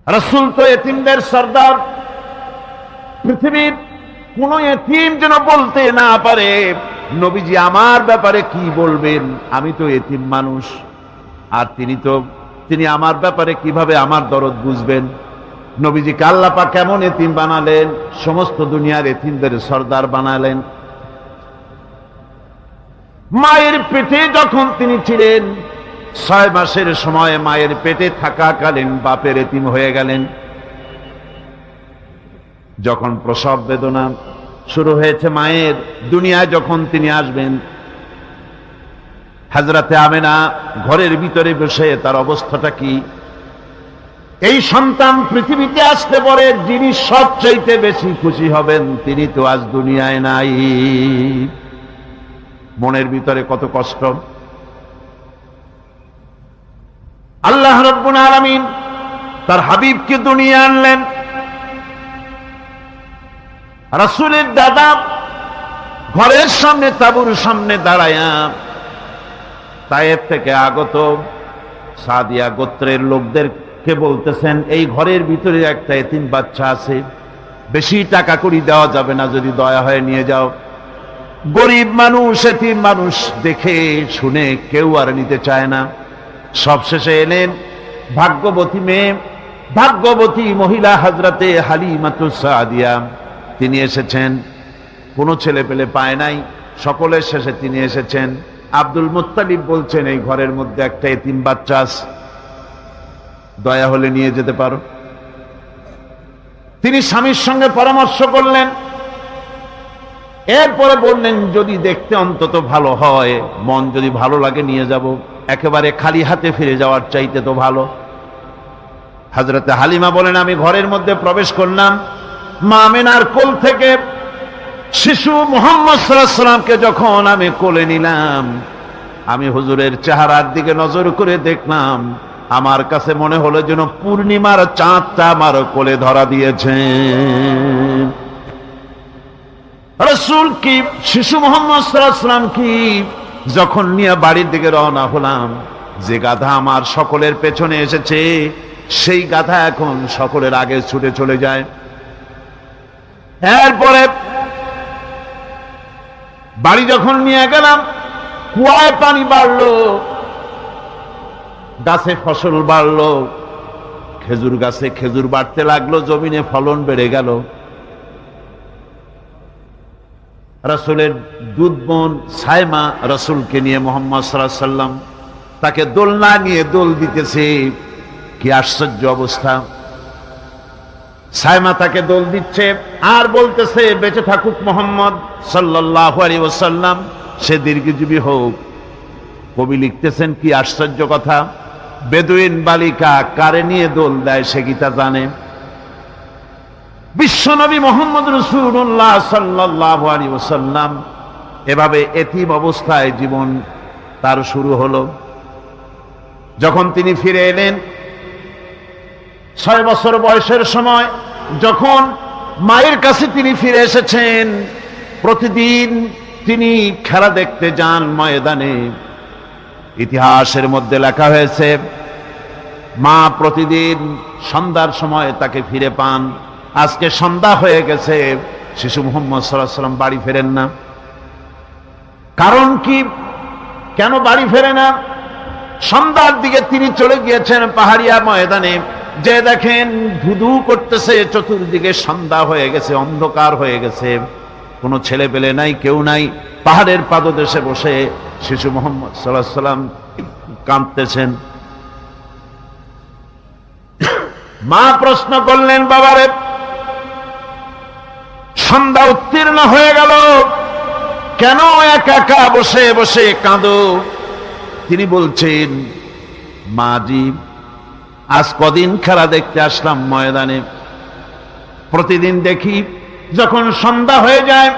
রাসূল তো এতিমদের সর্দার। পৃথিবীর কোন এতিম যেন বলতে না পারে নবীজি আমার ব্যাপারে কি বলবেন, আমি তো এতিম মানুষ, আর তিনি আমার ব্যাপারে কিভাবে আমার দরদ বুঝবেন। নবীজিকে আল্লাহ পাক কেমন এতিম বানালেন, সমস্ত দুনিয়ার এতিমদের সর্দার বানালেন। মায়ের পেটে যখন তিনি ছিলেন 6 মাসের সময় মায়ের পেটে থাকাকালীন বাপের এতিম হয়ে গেলেন। যখন প্রসব বেদনা শুরু হয়েছে মায়ের, দুনিয়ায় যখন তিনি আসবেন, হযরতে আমেনা ঘরের ভিতরে বসে তার অবস্থাটা কি, এই সন্তান পৃথিবীতে আসতে পরে যিনি সবচাইতে বেশি খুশি হবেন তিনি তো আজ দুনিয়ায় নাই। মনের ভিতরে কত কষ্ট। আল্লাহ রাব্বুল আলামিন তার হাবিবকে দুনিয়া আনলেন। রাসূলের দাদা ঘরের সামনে তাঁবুর সামনে দাঁড়ায়া তায়েফ থেকে আগত সাদিয়া গোত্রের লোকদেরকে বলতেছেন, এই ঘরের ভিতরে একটা এতিম বাচ্চা আছে, বেশি টাকা করি দেওয়া যাবে না, যদি দয়া হয় নিয়ে যাও। গরিব মানুষ, এতিম মানুষ দেখে শুনে কেউ আর নিতে চায় না। সবশেষে এলেন ভাগ্যবতী মেয়ে, ভাগ্যবতী মহিলা হযরতে হালিমাতুস সাদিয়া। তিনি এসেছেন, কোনো ছেলে পেলে পায় নাই, সকলের শেষে তিনি এসেছেন। আব্দুল মুত্তালিব বলছেন, এই ঘরের মধ্যে একটা এতিম বাচ্চা আছে, দয়া হলে নিয়ে যেতে পারো। তিনি স্বামীর সঙ্গে পরামর্শ করলেন, এরপরে বললেন যদি দেখতে অন্তত ভালো হয়, মন যদি ভালো লাগে নিয়ে যাব, একেবারে খালি হাতে ফিরে যাওয়ার চাইতে তো ভালো। হযরতে হালিমা বলেন, আমি ঘরের মধ্যে প্রবেশ করলাম, মা আমেনার কোল থেকে শিশু মুহাম্মদ সাল্লাল্লাহু আলাইহি ওয়াসাল্লামকে যখন আমি কোলে নিলাম, আমি হুজুরের চেহারার দিকে নজর করে দেখলাম, আমার কাছে মনে হলো যেন পূর্ণিমার চাঁদটা আমার কোলে ধরা দিয়েছে। রাসূল কি শিশু মুহাম্মদ সাল্লাল্লাহু আলাইহি ওয়াসাল্লাম কি যখন নিয়ে বাড়ির দিকে রওনা হলাম, যে গাধা আমার সকলের পেছনে এসেছে সেই গাধা এখন সকলের আগে ছুটে চলে যায়। এরপরে বাড়ি যখন নিয়ে গেলাম, কুয়ায় পানি বাড়লো, গাছে ফসল বাড়লো, খেজুর গাছে খেজুর বাড়তে লাগলো, জমিনে ফলন বেড়ে গেল। রাসূলের দুধ বোন সায়মা রাসূলকে নিয়ে মুহাম্মদ সাল্লাল্লাহু আলাইহি ওয়াসাল্লাম তাকে দোলনা নিয়ে দোল দিতেছে। কি আশ্চর্য অবস্থা! সায়মা তাকে দোল দিচ্ছে আর বলতেছে, বেঁচে থাকুক মুহাম্মদ সাল্লাল্লাহু আলাইহি ওয়াসাল্লাম, সে দীর্ঘজীবী হোক। কবি লিখতেছেন, কি আশ্চর্য কথা, বেদুইন বালিকা কারে নিয়ে দোল দেয় সে কি তা জানে? বিশ্বনবী মুহাম্মদ রাসূলুল্লাহ সাল্লাল্লাহু আলাইহি ওয়াসাল্লাম এভাবে এতিম অবস্থায় জীবন তার শুরু হলো। যখন তিনি ফিরে এলেন 6 বছর বয়সের সময়, যখন মায়ের কাছে তিনি ফিরে এসেছেন, প্রতিদিন তিনি খেলা দেখতে যান ময়দানে। ইতিহাসের মধ্যে লেখা হয়েছে, মা প্রতিদিন সন্ধ্যার সময় তাকে ফিরে পান। আজকে সন্ধ্যা হয়ে গেছে, শিশু মুহাম্মদ সাল্লাল্লাহু আলাইহি ওয়াসাল্লাম বাড়ি ফেরেন না। কারণ কি, কেন বাড়ি ফেরে না? সন্ধ্যার দিকে তিনি চলে গিয়েছেন পাহাড়িয়া ময়দানে, যে দেখেন ধুধু করতেছে, চতুর্দিকে সন্ধ্যা হয়ে গেছে, অন্ধকার হয়ে গেছে, কোনো ছেলে পেলে নাই, কেউ নাই। পাহাড়ের পাদদেশে বসে শিশু মুহাম্মদ সাল্লাল্লাহু আলাইহি ওয়াসাল্লাম কাঁদতেছেন। মা প্রশ্ন করলেন, বাবারে সন্ধ্যা উত্তীর্ণ হয়ে গেল, কেন একা একা বসে বসে কাঁদো? তিনি বলছেন, মাজি আজ কদিন খেলা দেখতে আসলাম ময়দানে, প্রতিদিন দেখি যখন সন্ধ্যা হয়ে যায়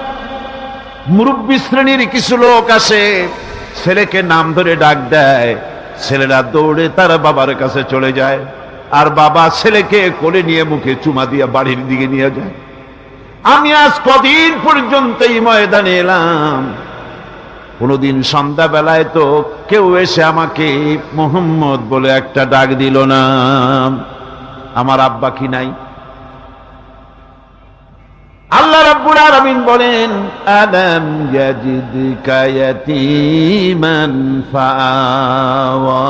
মুরব্বী শ্রেণীর কিছু লোক আসে, ছেলেকে নাম ধরে ডাক দেয়, ছেলেরা দৌড়ে তার বাবার কাছে চলে যায়, আর বাবা ছেলেকে কোলে নিয়ে মুখে চুমা দিয়ে বাড়ির দিকে নিয়ে যায়। আমি আজ কদিন পর্যন্ত এই ময়দানে এলাম, কোনদিন সন্ধ্যাবেলায় তো কেউ এসে আমাকে মুহাম্মদ বলে একটা ডাক দিল না। আমার আব্বা কি নাই? আল্লাহ রাব্বুল আলামিন বলেন, আলাম ইয়াজিদকা ইয়াতীমান ফাআওয়া,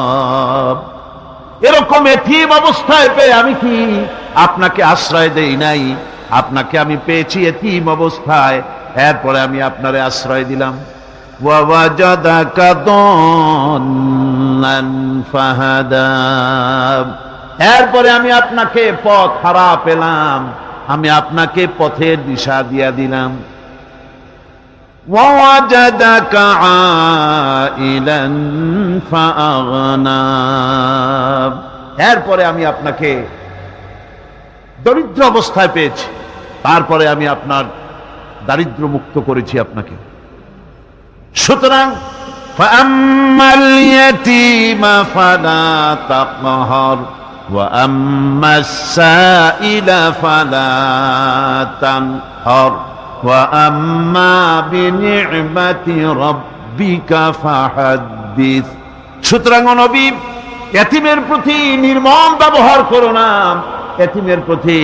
এরকম এতিম অবস্থায় পেয়ে আমি কি আপনাকে আশ্রয় দেই নাই? আপনাকে আমি পেয়েছি এতিম অবস্থায়, এরপরে আমি আপনারে আশ্রয় দিলাম। ওয়া ওয়াজাদাকা দাল্লান ফাহাদা, এরপরে আমি আপনাকে পথ হারা পেলাম, আমি আপনাকে পথের দিশা দিয়া দিলাম। ওয়া ওয়াজাদাকা আইলান ফাআগনা, এরপরে আমি আপনাকে দরিদ্র অবস্থায় পেয়েছি, তারপরে আমি আপনার দারিদ্র মুক্ত করেছি আপনাকে। সুতরাং ফাআম্মাল ইয়াতীমা ফালা তাকহার ওয়া আম্মাস সাইলা ফালা তানহার ওয়া আম্মা বিনি'মাতি রাব্বিকা ফাহাদ্দিস। সুতরাং নবী, এতিমের প্রতি নির্মম ব্যবহার করো না, এতিমের প্রতি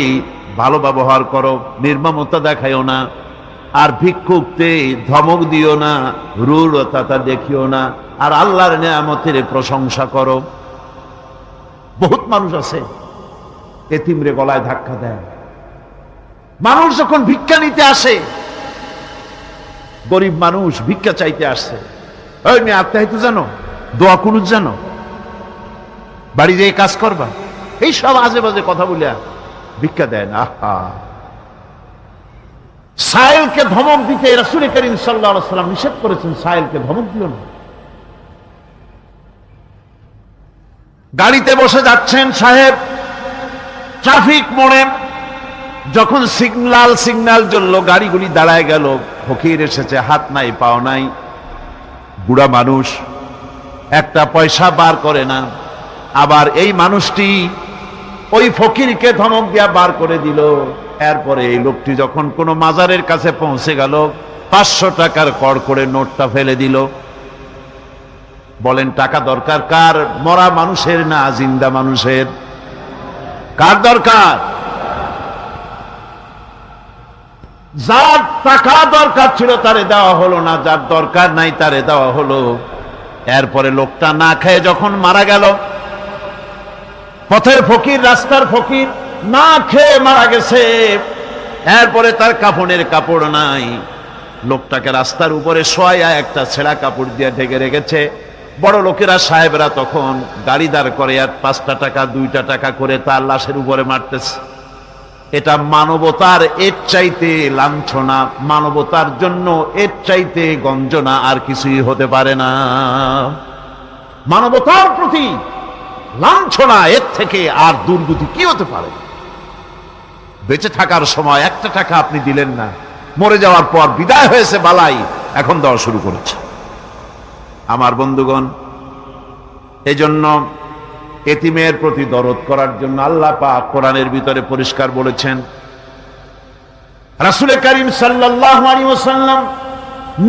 ভালো ব্যবহার করো, নির্মমতা দেখাইও না। আর ভিক্ষুককে ধমক দিও না, রূঢ়তা দেখিও না, আর আল্লাহর নিয়ামতের প্রশংসা করো। বহুত মানুষ আছে এতিমরে গলায় ধাক্কা দেয়। মানুষ যখন ভিক্ষা নিতে আসে, গরিব মানুষ ভিক্ষা চাইতে আসছে, ওই মেয়ে আত্মাহিত জানো, দোয়া কুনুত জানো, বাড়ি যেয়ে কাজ করবা, এই সব আজে বাজে কথা বলিয়া ভিক্ষা দেয় না। সাইলকে ধমক দিতে রাসূল করিম সাল্লাল্লাহু আলাইহি ওয়াসাল্লাম নিষেধ করেছেন, সাইলকে ধমক দিও না। গাড়িতে বসে যাচ্ছেন সাহেব, ট্রাফিক মোড়ে যখন সিগন্যাল জ্বলল, গাড়িগুলি দাঁড়ায় গেল, ফকির এসেছে, হাত নাই পাও নাই, বুড়া মানুষ, একটা পয়সা বার করে না। আবার এই মানুষটি ওই ফকিরকে ধমক দিয়া বার করে দিল। এরপরে এই লোকটি যখন কোনো মাজারের কাছে পৌঁছে গেল, 500 টাকার কড়কড়ে নোটটা ফেলে দিল। বলেন টাকা দরকার কার? মরা মানুষের না জিন্দা মানুষের? কার দরকার? যার টাকা দরকার ছিল তারে দেওয়া হলো না, যার দরকার নাই তারে দেওয়া হলো। এরপরে লোকটা না খেয়ে যখন মারা গেল, পথের ফকির, রাস্তার ফকির, না খেয়ে মারা গেছে। এরপরে তার কাফনের কাপড় নাই, লোকটাকে রাস্তার উপরে শোয়া একটা ছেঁড়া কাপড় দিয়ে ঢেকে রেখেছে। বড় লোকেরা, সাহেবরা তখন গাড়ি দাঁড় করে আর 5টা টাকা 2টা টাকা করে তার লাশের উপরে মারতেছে। এটা মানবতার এর চাইতে লাঞ্ছনা, মানবতার জন্য এর চাইতে গঞ্জনা আর কিছুই হতে পারে না। মানবতার প্রতি লাঞ্ছনা এর থেকে আর দুর্গতি কি হতে পারে? বেঁচে থাকার সময় 1টা টাকা আপনি দিলেন না, মরে যাওয়ার পর বিদায় হয়েছে বালাই, এখন দেওয়া শুরু করেছে। আমার বন্ধুগণ, এজন্য এতিমের প্রতি দরদ করার জন্য আল্লাহ পাক কোরআনের ভিতরে পরিষ্কার বলেছেন। রাসূল করিম সাল্লাল্লাহু আলাইহি ওয়াসাল্লাম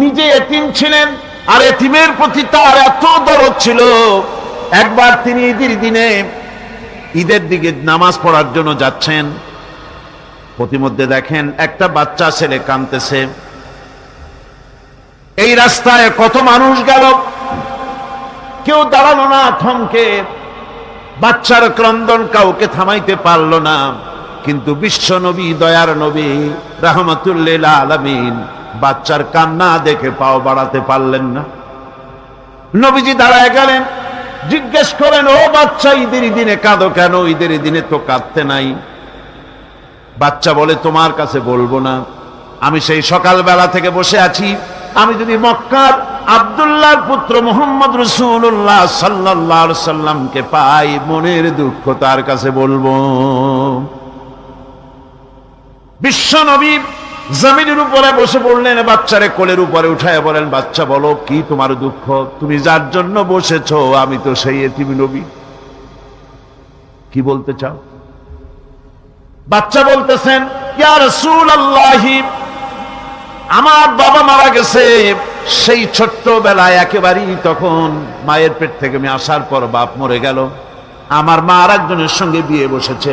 নিজে এতিম ছিলেন, আর এতিমের প্রতি তার এত দরদ ছিল, একবার তিনি ঈদের দিকে নামাজ পড়ার জন্য যাচ্ছেন, প্রতিমধ্যে দেখেন একটা বাচ্চা ছেলে কাঁদতেছে। এই রাস্তায় কত মানুষ গেল, কেউ দাঁড়ালো না থমকে, বাচ্চার ক্রন্দন কাউকে থামাইতে পারল না। কিন্তু বিশ্ব নবী, দয়ার নবী রাহমাতুল লিল আলামিন বাচ্চার কান্না দেখে পাও বাড়াতে পারলেন না। নবীজি দাঁড়ায় গেলেন, জিজ্ঞেস করেন, ও বাচ্চা, ঈদের দিনে কাঁদো কেন? ঈদের দিনে তো কাঁদতে নাই। বাচ্চা বলে, তোমার কাছে বলবো না, আমি সেই সকালবেলা থেকে বসে আছি, আমি যদি মক্কার আব্দুল্লাহর পুত্র মুহাম্মদ রাসূলুল্লাহ সাল্লাল্লাহু আলাইহি সাল্লামকে পাই, মনের দুঃখ তার কাছে বলবো। বিশ্ব নবী জমিনের উপরে বসে পড়লেন, বাচ্চারে কোলের উপরে উঠায় বলেন, বাচ্চা বলো কি তোমার দুঃখ? তুমি যার জন্য বসেছো আমি তো সেই এতিম নবী, কি বলতে চাও? বাচ্চা বলতেছেন, ইয়া রাসূলুল্লাহ, আমার বাবা মারা গেছে, সেই ছোট্টবেলায় একেবারেই তখন মায়ের পেট থেকে আমি আসার পর বাপ মরে গেল, আমার মা আর একজনের সঙ্গে বিয়ে বসেছে,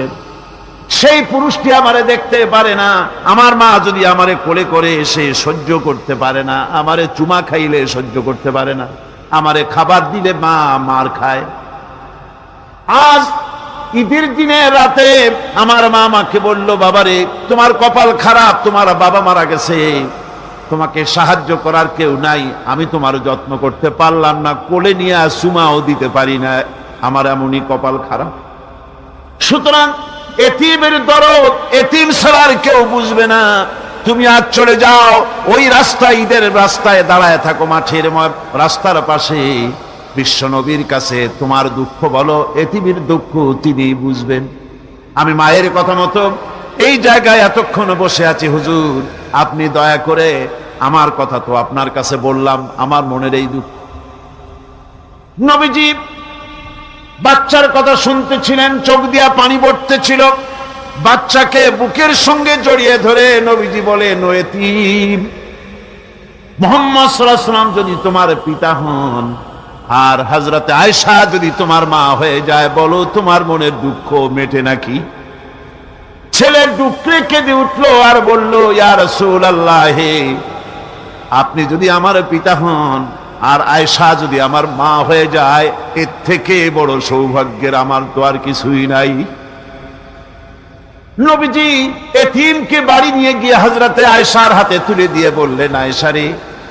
সেই পুরুষটি আমারে দেখতে পারে না, আমার মা যদি আমারে কোলে করে এসে সহ্য করতে পারে না, আমারে চুমা খাইলে সহ্য করতে পারে না, আমারে খাবার দিলে মা মার খায়। আজ ঈদের দিনে রাতে আমার মা আমাকে বলল, বাবারে তোমার কপাল খারাপ, তোমার বাবা মারা গেছে, তোমাকে সাহায্য করার কেউ নাই, আমি তোমার যত্ন করতে পারলাম না, কোলে নিয়ে চুমাও দিতে পারি না, আমার এমনই কপাল খারাপ। সুতরাং এতিমের দরদ এতিম ছাড়া আর কেউ বুঝবে না। তুমি আজ চলে যাও, ওই রাস্তায়, ঈদের রাস্তায় দাঁড়ায় থাকো, মাঠের রাস্তার পাশে, বিশ্ব নবীর কাছে তোমার দুঃখ বলো, এতিমের দুঃখ তিনি বুঝবেন। আমি মায়ের কথা মতো এই জায়গায় এতক্ষণ বসে আছি, হুজুর আপনি দয়া করে, আমার কথা তো আপনার কাছে বললাম, আমার মনের এই দুঃখ। নবীজি বাচ্চার কথা শুনতেছিলেন, চোখ দিয়া পানি পড়তেছিল, বাচ্চাকে বুকের সঙ্গে জড়িয়ে ধরে নবীজি বলেন, ও এতিম, মুহাম্মদ সাল্লাল্লাহু আলাইহি ওয়াসাল্লাম যদি তোমার পিতা হন আর হযরতে আয়েশা যদি তোমার মা হয়ে যায়, বলো তোমার মনের দুঃখ মেটে নাকি? ছেলে ডুকরে কেঁদে উঠলো আর বলল, ইয়া রাসূলুল্লাহ, আপনি যদি আমার পিতা হন আর আয়েশা যদি আমার মা হয়ে যায়, এর থেকে বড় সৌভাগ্যের আমার তো আর কিছুই নাই। নবীজি এতিমকে বাড়ি নিয়ে গিয়ে হযরতে আয়েশার হাতে তুলে দিয়ে বললেন, আয়েশা রে,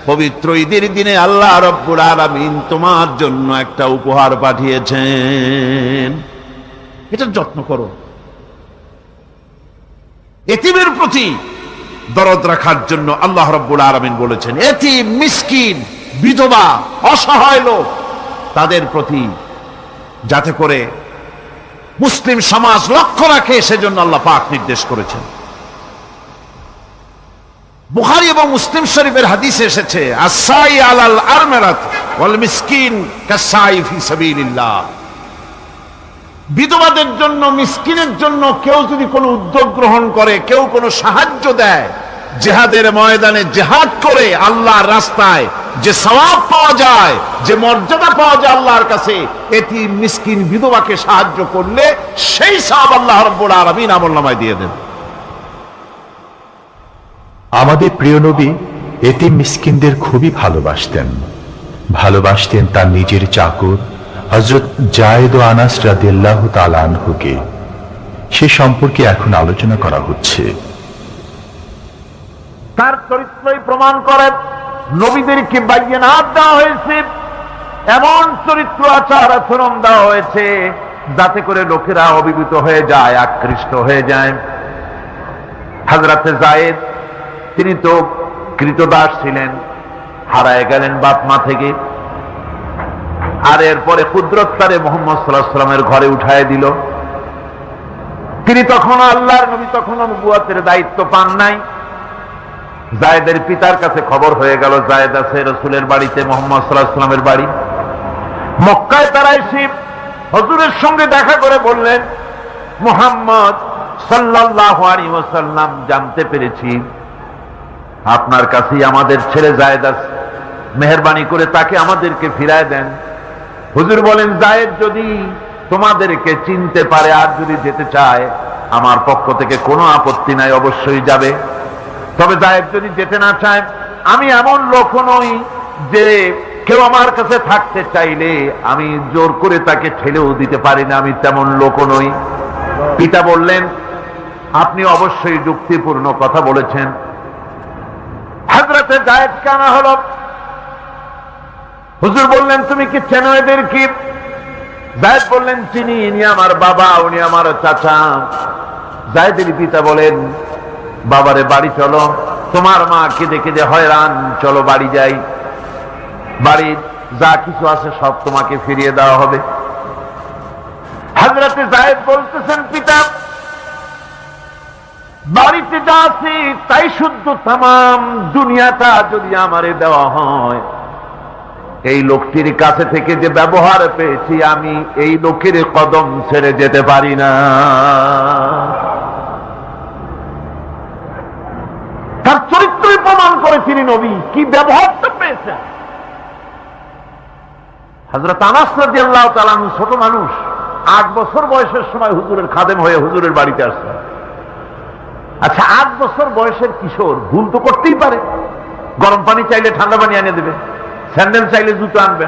পবিত্র ঈদের দিনে আল্লাহ রব্বুল আলামিন তোমার জন্য একটা উপহার পাঠিয়েছেন, এটার যত্ন করো। এতিমের প্রতি দরদ রাখার জন্য আল্লাহ রব্বুল আলামিন বলেছেন, এতিম, মিসকিন, বিধবা, অসহায় লোক, তাদের প্রতি যাতে করে মুসলিম সমাজ লক্ষ্য রাখে, সেজন্য আল্লাহ পাক নির্দেশ করেছেন। বুখারী এবং মুসলিম শরীফের হাদিসে এসেছে, আস-সাই আলাল আরমালাত ওয়াল মিসকিন কাস-সাই ফি সাবিলিল্লাহ। বিধবাদের জন্য, মিসকিনের জন্য কেউ যদি কোনো উদ্যোগ গ্রহণ করে, কেউ কোনো সাহায্য দেয়, জিহাদের ময়দানে জিহাদ করে আল্লাহর রাস্তায় যে সওয়াব পাওয়া যায়, যে মর্যাদা পাওয়া যায় আল্লাহর কাছে, এতিম, মিসকিন, বিধবাকে সাহায্য করলে সেই সওয়াব আল্লাহ রাব্বুল আলামিন আমলনামায় দিয়ে দেন। আমাদের প্রিয় নবী এতিম মিসকিনদের খুবই ভালোবাসতেন তার নিজের চাকর হযরত যায়েদ ও আনাস রাদিয়াল্লাহু তাআলা আনহুকে। সে সম্পর্কে এখন আলোচনা করা হচ্ছে। তার চরিত্রই প্রমাণ করে, নবীদেরকে বায়নাত দেওয়া হয়েছে, এমন চরিত্র আচার আচরণ দেওয়া হয়েছে যাতে করে লোকেরা অভিভূত হয়ে যায়, আকৃষ্ট হয়ে যায়। হযরতে যায়েদ, তিনি তো কৃতদাস ছিলেন, হারায় গেলেন বাপ মা থেকে, আর এরপরে কুদরত তারে মুহাম্মদ সাল্লাল্লাহু আলাইহি ওয়াসাল্লামের ঘরে উঠায় দিল। তিনি তখন আল্লাহর নবী, তখন নবুয়তের দায়িত্ব পান নাই। যায়েদের পিতার কাছে খবর হয়ে গেল, যায়েদ আছে রাসূলের বাড়িতে, মুহাম্মদ সাল্লাল্লাহু আলাইহি ওয়াসাল্লামের বাড়ি মক্কায়। তারা এসে হুজুরের সঙ্গে দেখা করে বললেন, মুহাম্মদ সাল্লাল্লাহু আলাইহি ওয়াসাল্লাম, জানতে পেরেছি আপনার কাছেই আমাদের ছেলে যায়েদ আছে, মেহেরবানি করে তাকে আমাদেরকে ফিরায় দেন। হুজুর বলেন, যায়েদ যদি তোমাদেরকে চিনতে পারে আর যদি যেতে চায়, আমার পক্ষ থেকে কোনো আপত্তি নাই, অবশ্যই যাবে। তবে যায়েদ যদি যেতে না চায়, আমি এমন লোক নই যে কেউ আমার কাছে থাকতে চাইলে আমি জোর করে তাকে ঠেলেও দিতে পারি না, আমি তেমন লোক নই। পিতা বললেন, আপনি অবশ্যই যুক্তিপূর্ণ কথা বলেছেন। হযরতে যায়েদ কানা হলো। হুজুর বললেন, তুমি কি চেনো এদের? কি? যায়েদ বললেন, চিনি, ইনি আমার বাবা, উনি আমার চাচা। যায়েদের পিতা বলেন, বাবারে বাড়ি চলো, তোমার মা কেঁদে কেঁদে হয়রান, চলো বাড়ি যাই, বাড়ির যা কিছু আছে সব তোমাকে ফিরিয়ে দেওয়া হবে। হযরতে যায়েদ বলতেছেন, পিতা বাড়িতে যা আছে তাই শুদ্ধ, তামাম দুনিয়াটা যদি আমারে দেওয়া হয়, এই লোকটির কাছে থেকে যে ব্যবহার পেয়েছি, আমি এই লোকের কদম ছেড়ে যেতে পারি না। তার চরিত্রই প্রমাণ করে তিনি নবী, কি ব্যবহারটা পেয়েছেন। হযরত আনাস রাদিয়াল্লাহু তাআলা ছোট মানুষ, 8 বছর বয়সের সময় হুজুরের খাদেম হয়ে হুজুরের বাড়িতে আসছেন। আচ্ছা, 8 বছর বয়সের কিশোর ভুল তো করতেই পারে। গরম পানি চাইলে ঠান্ডা পানি এনে দেবে, স্যান্ডেল চাইলে জুতো আনবে,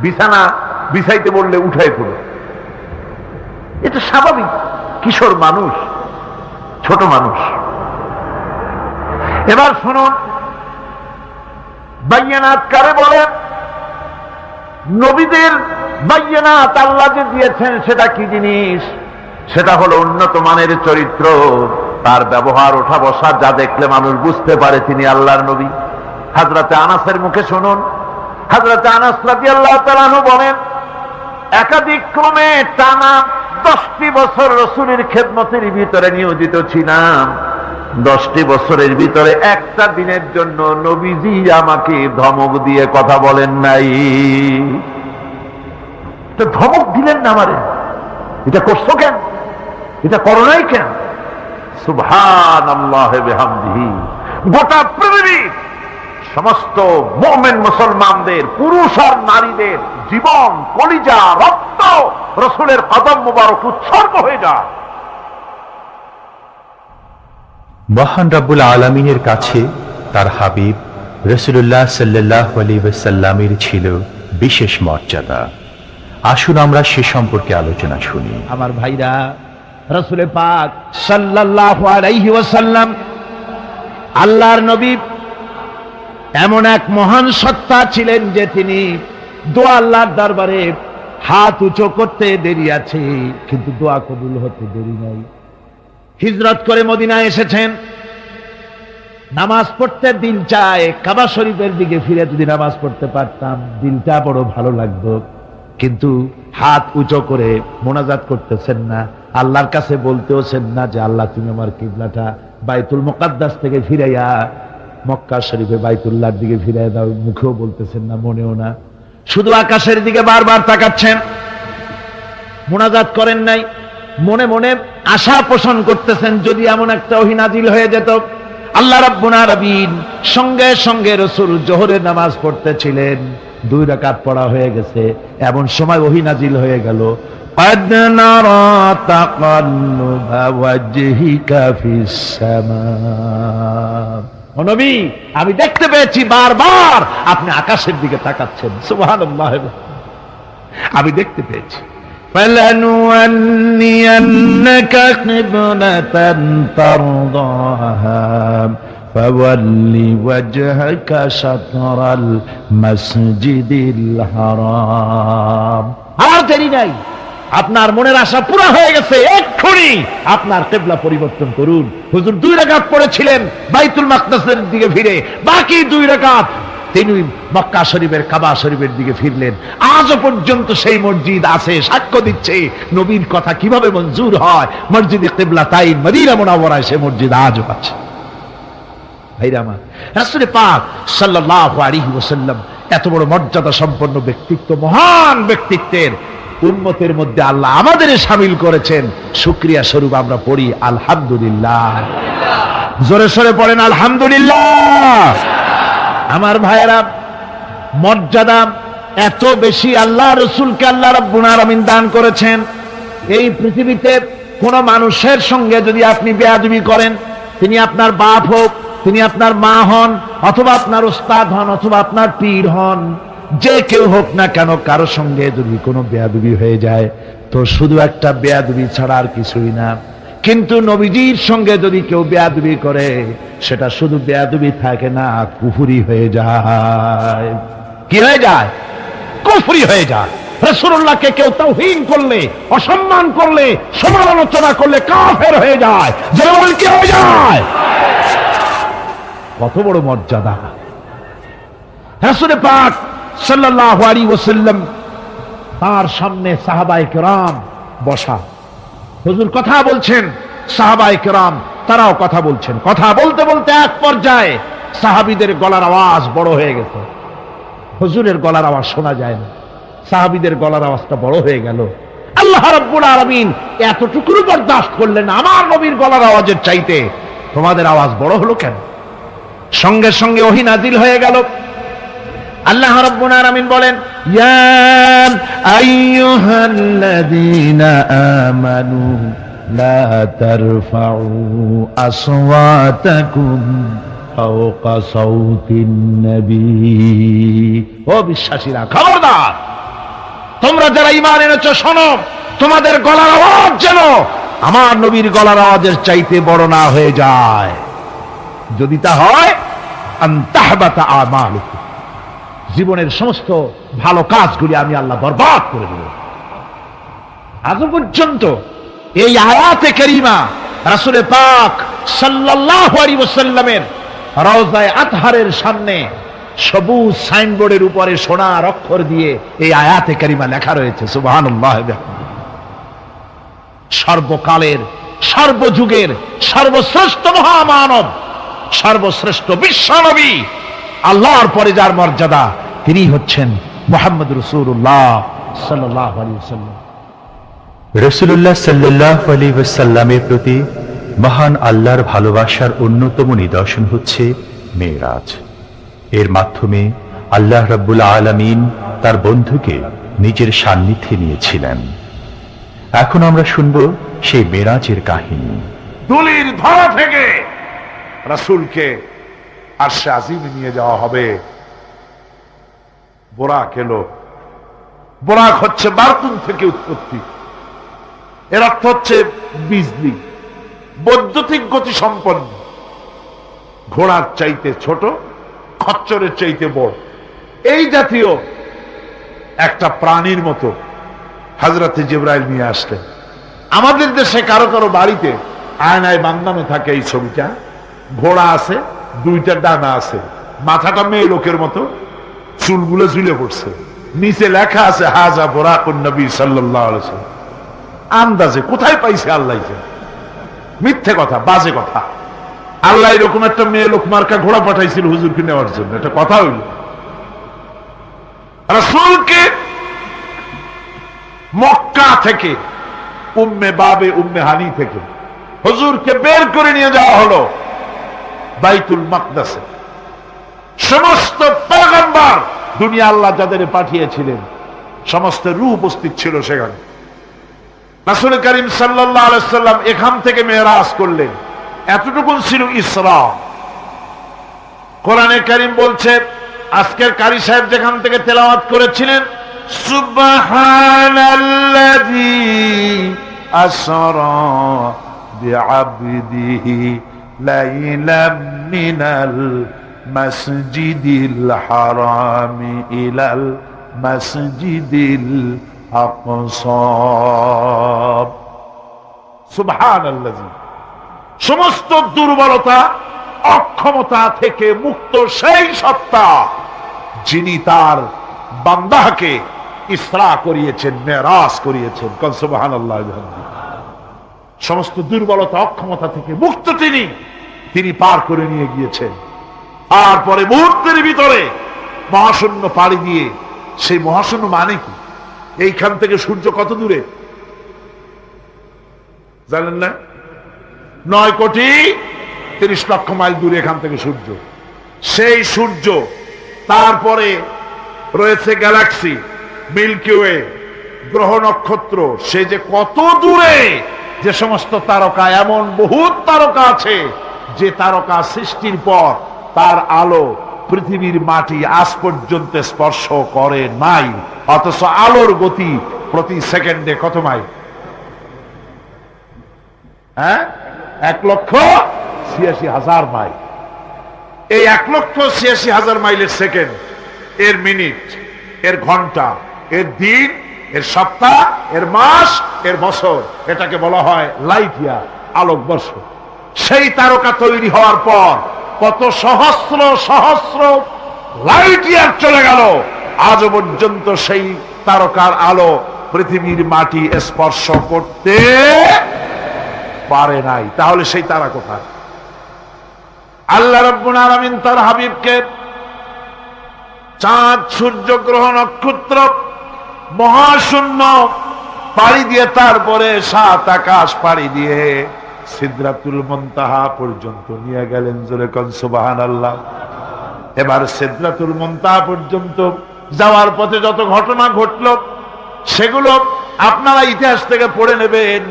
বিছানা বিছাইতে বললে উঠাই পড়বে। এটা স্বাভাবিক, কিশোর মানুষ, ছোট মানুষ। এবার শুনুন, বাইয়ানাত কারে বলেন? নবীদের বাইয়ানাত আল্লাহ যে দিয়েছেন সেটা কি জিনিস? সেটা হলো উন্নত মানের চরিত্র, তার ব্যবহার, ওঠা বসা যা দেখলে মানুষ বুঝতে পারে তিনি আল্লাহর নবী। হযরতে আনাসের মুখে শুনুন, হযরতে আনাস রাদিয়াল্লাহু তাআলা আনহু বলেন, একাধিক ক্রমে টানা 10টি বছর রাসূলের খেদমতের ভিতরে নিয়োজিত ছিলাম। 10টি বছরের ভিতরে একটা দিনের জন্য নবীজি আমাকে ধমক দিয়ে কথা বলেন নাই। তো ধমক দিলেন না আমারে, এটা করছো কেন, এটা করো নাই কেন? সুবহানাল্লাহি বিহামদিহি। গোটা পৃথিবীর সমস্ত মুমিন মুসলমানদের, পুরুষ আর নারীদের জীবন, কলিজা, রক্ত রাসূলের কদম মুবারক উৎসর্গ হয়ে যায়। মহান রব্বুল আলামিনের কাছে তার হাবিব রাসূলুল্লাহ সাল্লাল্লাহু আলাইহি ওয়াসাল্লামের ছিল বিশেষ মর্যাদা। আসুন আমরা সে সম্পর্কে আলোচনা শুনি। আমার ভাইরা, রাসূল পাক সাল্লাল্লাহু আলাইহি ওয়াসাল্লাম আল্লাহর নবী এমন এক মহান সত্তা ছিলেন যে তিনি দোয়া আল্লাহর দরবারে হাত উঁচু করতে দেরি আছে, কিন্তু দোয়া কবুল হতে দেরি নাই। হিজরত করে মদিনায় এসেছেন, নামাজ পড়তে দিল চায়, কাবা শরীফের দিকে ফিরে যদি নামাজ পড়তে পারতাম দিলটা বড় ভালো লাগতো, কিন্তু হাত উঁচু করে মোনাজাত করতেছেন না, আল্লাহর কাছে বলতেওছেন না যে আল্লাহ তুমি আমার কিবলাটা বাইতুল মুকাদ্দাস থেকে ফিরাইয়া মক্কা শরীফে বাইতুল্লাহর দিকে ফিরাইয়া দাও। মুখেও বলতেছেন না, মনেও না, শুধু আকাশের দিকে বারবার তাকাচ্ছেন, মোনাজাত করেন নাই। মনে মনে আশা পোষণ করতেছেন যদি এমন একটা ওহী নাজিল হয়ে যেত। আল্লাহ রাব্বুল আলামিন সঙ্গে সঙ্গে রাসূল জোহরের নামাজ পড়তেছিলেন, 2 রাকাত পড়া হয়ে গেছে, এমন সময় ওহী নাজিল হয়ে গেল, قد نرى تقلب وجهك في السماء। ও নবী, আমি দেখতে পেয়েছি বারবার আপনি আকাশের দিকে তাকাচ্ছেন। সুবহানাল্লাহ, আমি দেখতে পেয়েছি। فلنولينك قبلة ترضاها فول وجهك شطر المسجد الحرام। আর দেরি নাই, আপনার মনের আশা পুরা হয়ে গেছে, এক্ষুনি আপনার কিবলা পরিবর্তন করুন। হুজুর 2 রাকাত পড়েছিলেন বাইতুল মাকদাসের দিকে ফিরে, বাকি 2 রাকাত তিনি মক্কা শরীফের কাবা শরীফের দিকে ফিরলেন। আজও পর্যন্ত সেই মসজিদ আছে, সাক্ষ্য দিচ্ছে নবীর কথা কিভাবে মঞ্জুর হয়। মসজিদে কিবলাতাইন মদিনা মুনাওয়ারায় সে মসজিদ আজও আছে। ভাইরা আমার, রাসূল পাক সাল্লাল্লাহু আলাইহি ওয়াসাল্লাম এত বড় মর্যাদা সম্পন্ন ব্যক্তিত্ব, মহান ব্যক্তিত্বের উম্মতের মধ্যে আল্লাহ আমাদের শামিল করেছেন। শুকরিয়া স্বরূপ আমরা পড়ি আলহামদুলিল্লাহ। জোরে সোরে পড়েন আলহামদুলিল্লাহ। আমার ভাইয়েরা, মর্যাদা এত বেশি আল্লাহ রাসূলকে আল্লাহ রাব্বুল আলামিন দান করেছেন। এই পৃথিবীতে কোন মানুষের সঙ্গে যদি আপনি বেয়াদবি করেন, তিনি আপনার বাপ হোক, তিনি আপনার মা হন, অথবা আপনার উস্তাদ হন, অথবা আপনার পীর হন, যে কেউ হোক না কেন, কারো সঙ্গে যদি কোনো বেয়াদবি হয়ে যায় তো শুধু একটা বেয়াদবি ছাড়া আর কিছুই না। কিন্তু নবীজির সঙ্গে যদি কেউ বেয়াদবি করে, সেটা শুধু বেয়াদবি থাকে না, কুফরি হয়ে যায়। কি হয়ে যায়? কুফরি হয়ে যায়। রাসূলুল্লাহকে কেউ তাওহীন করলে, অসম্মান করলে, সমালোচনা করলে কাফের হয়ে যায়। যেমন কি হয়ে যায়? কত বড় মর্যাদা! রাসূল পাক সাল্লাল্লাহু আলাইহি ওয়াসাল্লাম, তার সামনে সাহাবায়ে কেরাম বসা, হুজুর কথা বলছেন, সাহাবায়ে কেরাম তারাও কথা বলছেন। কথা বলতে বলতে এক পর্যায়ে সাহাবীদের গলার আওয়াজ বড় হয়ে গেছে, হুজুরের গলার আওয়াজ শোনা যায় না, সাহাবীদের গলার আওয়াজটা বড় হয়ে গেল। আল্লাহ রাব্বুল আলামিন এতটুকু বরদাস্ত করলেন, আমার নবীর গলার আওয়াজের চাইতে তোমাদের আওয়াজ বড় হলো কেন? সঙ্গে সঙ্গে ওহী নাজিল হয়ে গেল। আল্লাহ রাব্বুল আলামিন বলেন, ইয়া আইয়ুহাল্লাযীনা আমানু লা তারফাউ আসওয়াতাকুম ফাওকা সাউতিন নবী। ও বিশ্বাসীরা, খবরদার, তোমরা যারা ঈমান এনেছো শোনো, তোমাদের গলার আওয়াজ যেন আমার নবীর গলার আওয়াজের চাইতে বড় না হয়ে যায়। যদি তা হয়, আনতাহবাতা আমালুকুম, জীবনের সমস্ত ভালো কাজগুলি আমি আল্লাহ বরবাদ করে দেব। আজ পর্যন্ত এই আয়াতে কারিমা রাসূল পাক সাল্লাল্লাহু আলাইহি ওয়াসাল্লামের রওজায়ে আতহারের সামনে সবুজ সাইনবোর্ডের উপরে সোনার অক্ষর দিয়ে এই আয়াতে কারিমা লেখা রয়েছে, সুবহানাল্লাহ। সর্বকালের, সর্বযুগের সর্বশ্রেষ্ঠ মহামানব, সর্বশ্রেষ্ঠ বিশ্বনবী, আল্লাহর পরে যার মর্যাদা, তিনি হচ্ছেন মুহাম্মদ রাসূলুল্লাহ সাল্লাল্লাহু আলাইহি ওয়াসাল্লাম। রাসূলুল্লাহ সাল্লাল্লাহু আলাইহি ওয়াসাল্লামের প্রতি মহান আল্লাহর ভালোবাসার অন্যতম নিদর্শন হচ্ছে মেরাজ। এর মাধ্যমে আল্লাহ রাব্বুল আলামিন তার বন্ধুকে নিজের সান্নিধ্যে নিয়েছিলেন। এখন আমরা শুনব সেই মেরাজের কাহিনী। দুলির ধরা থেকে রাসূলকে আরশে আজিমে নিয়ে যাওয়া হবে। বোরাক এলো। বোরাক হচ্ছে বারকুন থেকে উৎপত্তি। এর অর্থ হচ্ছে বিজলি, বৈদ্যুতিক গতি সম্পন্ন, ঘোড়ার চাইতে ছোট, খচ্চরের চাইতে বড়, এই জাতীয় একটা প্রাণীর মতো হযরতে জিবরাইল নিয়ে আসলেন। আমাদের দেশে কারো কারো বাড়িতে আয়নায় বান্ধানো থাকে এই ছবিটা। ঘোড়া আছে, দুইটা ডানা আছে, মাথাটা মেয়ে লোকের মতো, চুলগুলো ঝুলে পড়ছে, নিচে লেখা আছে হাজা বুরাকুন নবী সাল্লাল্লাহু আলাইহি ওয়াসাল্লাম। আন্দাজে কোথায় পাইছে আল্লাহ? মিথ্যে কথা, বাজে কথা। আল্লাহ এরকম একটা মেয়ে লোক মার্কা ঘোড়া পাঠাইছিল হুজুরকে নেওয়ার জন্য, এটা কথা হইল? রাসূলকে মক্কা থেকে, উম্মে বাবে উম্মে হানি থেকে হুজুরকে বের করে নিয়ে যাওয়া হলো বাইতুল মাকদাসে। সমস্ত পয়গম্বর, দুনিয়া আল্লাহ যাদের পাঠিয়েছিলেন, সমস্ত রূহ উপস্থিত ছিল সেখানে। রাসূল করিম সাল্লাল্লাহু আলাইহি ওয়াসাল্লাম এখান থেকে মেরাজ করলেন। এতটুকুন ছিল ইসরা। কোরআনে কারীম বলছে, আজকের কারি সাহেব যেখান থেকে তেলাওয়াত করেছিলেন, সুবহানাল্লাযী আসরা বিআবদিহি লাইলাম মিনাল মাসজিদিল হারামি ইলাল মাসজিদিল আকসা। সুবহানাল্লাযী, সমস্ত দুর্বলতা, অক্ষমতা থেকে মুক্ত সেই সত্তা যিনি তার বান্দাকে ইসরা করিয়েছেন, মেরাজ করিয়েছেন। কোন সুবহানাল্লাহ। সমস্ত দুর্বলতা, অক্ষমতা থেকে মুক্ত তিনি পার করে নিয়ে গিয়েছেন। তারপরে মুহূর্তের ভিতরে মহাশূন্য পাড়ি দিয়ে, সেই মহাশূন্য মানে কি? এইখান থেকে সূর্য কত দূরে জানেন না? 9,30,00,000 মাইল দূরে এখান থেকে সূর্য। সেই সূর্য, তারপরে রয়েছে গ্যালাক্সি, মিল্কি ওয়ে, গ্রহ নক্ষত্র, সে যে কত দূরে। যে সমস্ত তারকা, এমন বহুত তারকা আছে যে তারকা সৃষ্টির পর তার আলো পৃথিবীর মাটি আজ পর্যন্ত স্পর্শ করে নাই, অথচ আলোর গতি প্রতি সেকেন্ডে কত মাইল? 1,86,000 মাইল। এই 1,86,000 মাইলের সেকেন্ড, এর মিনিট, এর ঘন্টা, এর দিন, এর সপ্তাহ, এর মাস, এর বছর, এটাকে বলা হয় লাইট ইয়ার, আলোকবর্ষ। সেই তারকা তৈরি হওয়ার পর কত সহস্র সহস্র লাইট ইয়ার চলে গেল, আজও পর্যন্ত সেই তারকার আলো পৃথিবীর মাটি স্পর্শ করতে পারে নাই। তাহলে সেই তারা কোথায়? আল্লাহ রাব্বুল আলামিন তার হাবিবকে চাঁদ, সূর্য, গ্রহ, নক্ষত্র, মহাশূন্য পাড়ি দিয়ে, তারপরে 7 আকাশ পাড়ি দিয়ে সিদরাতুল মুনতাহা পর্যন্ত নিয়ে গেলেন। জোরে কোন সুবহানাল্লাহ। এবার সিদরাতুল মুনতাহা পর্যন্ত যাওয়ার পথে যত ঘটনা ঘটল, সেগুলো আপনারা ইতিহাস থেকে পড়ে নেবেন।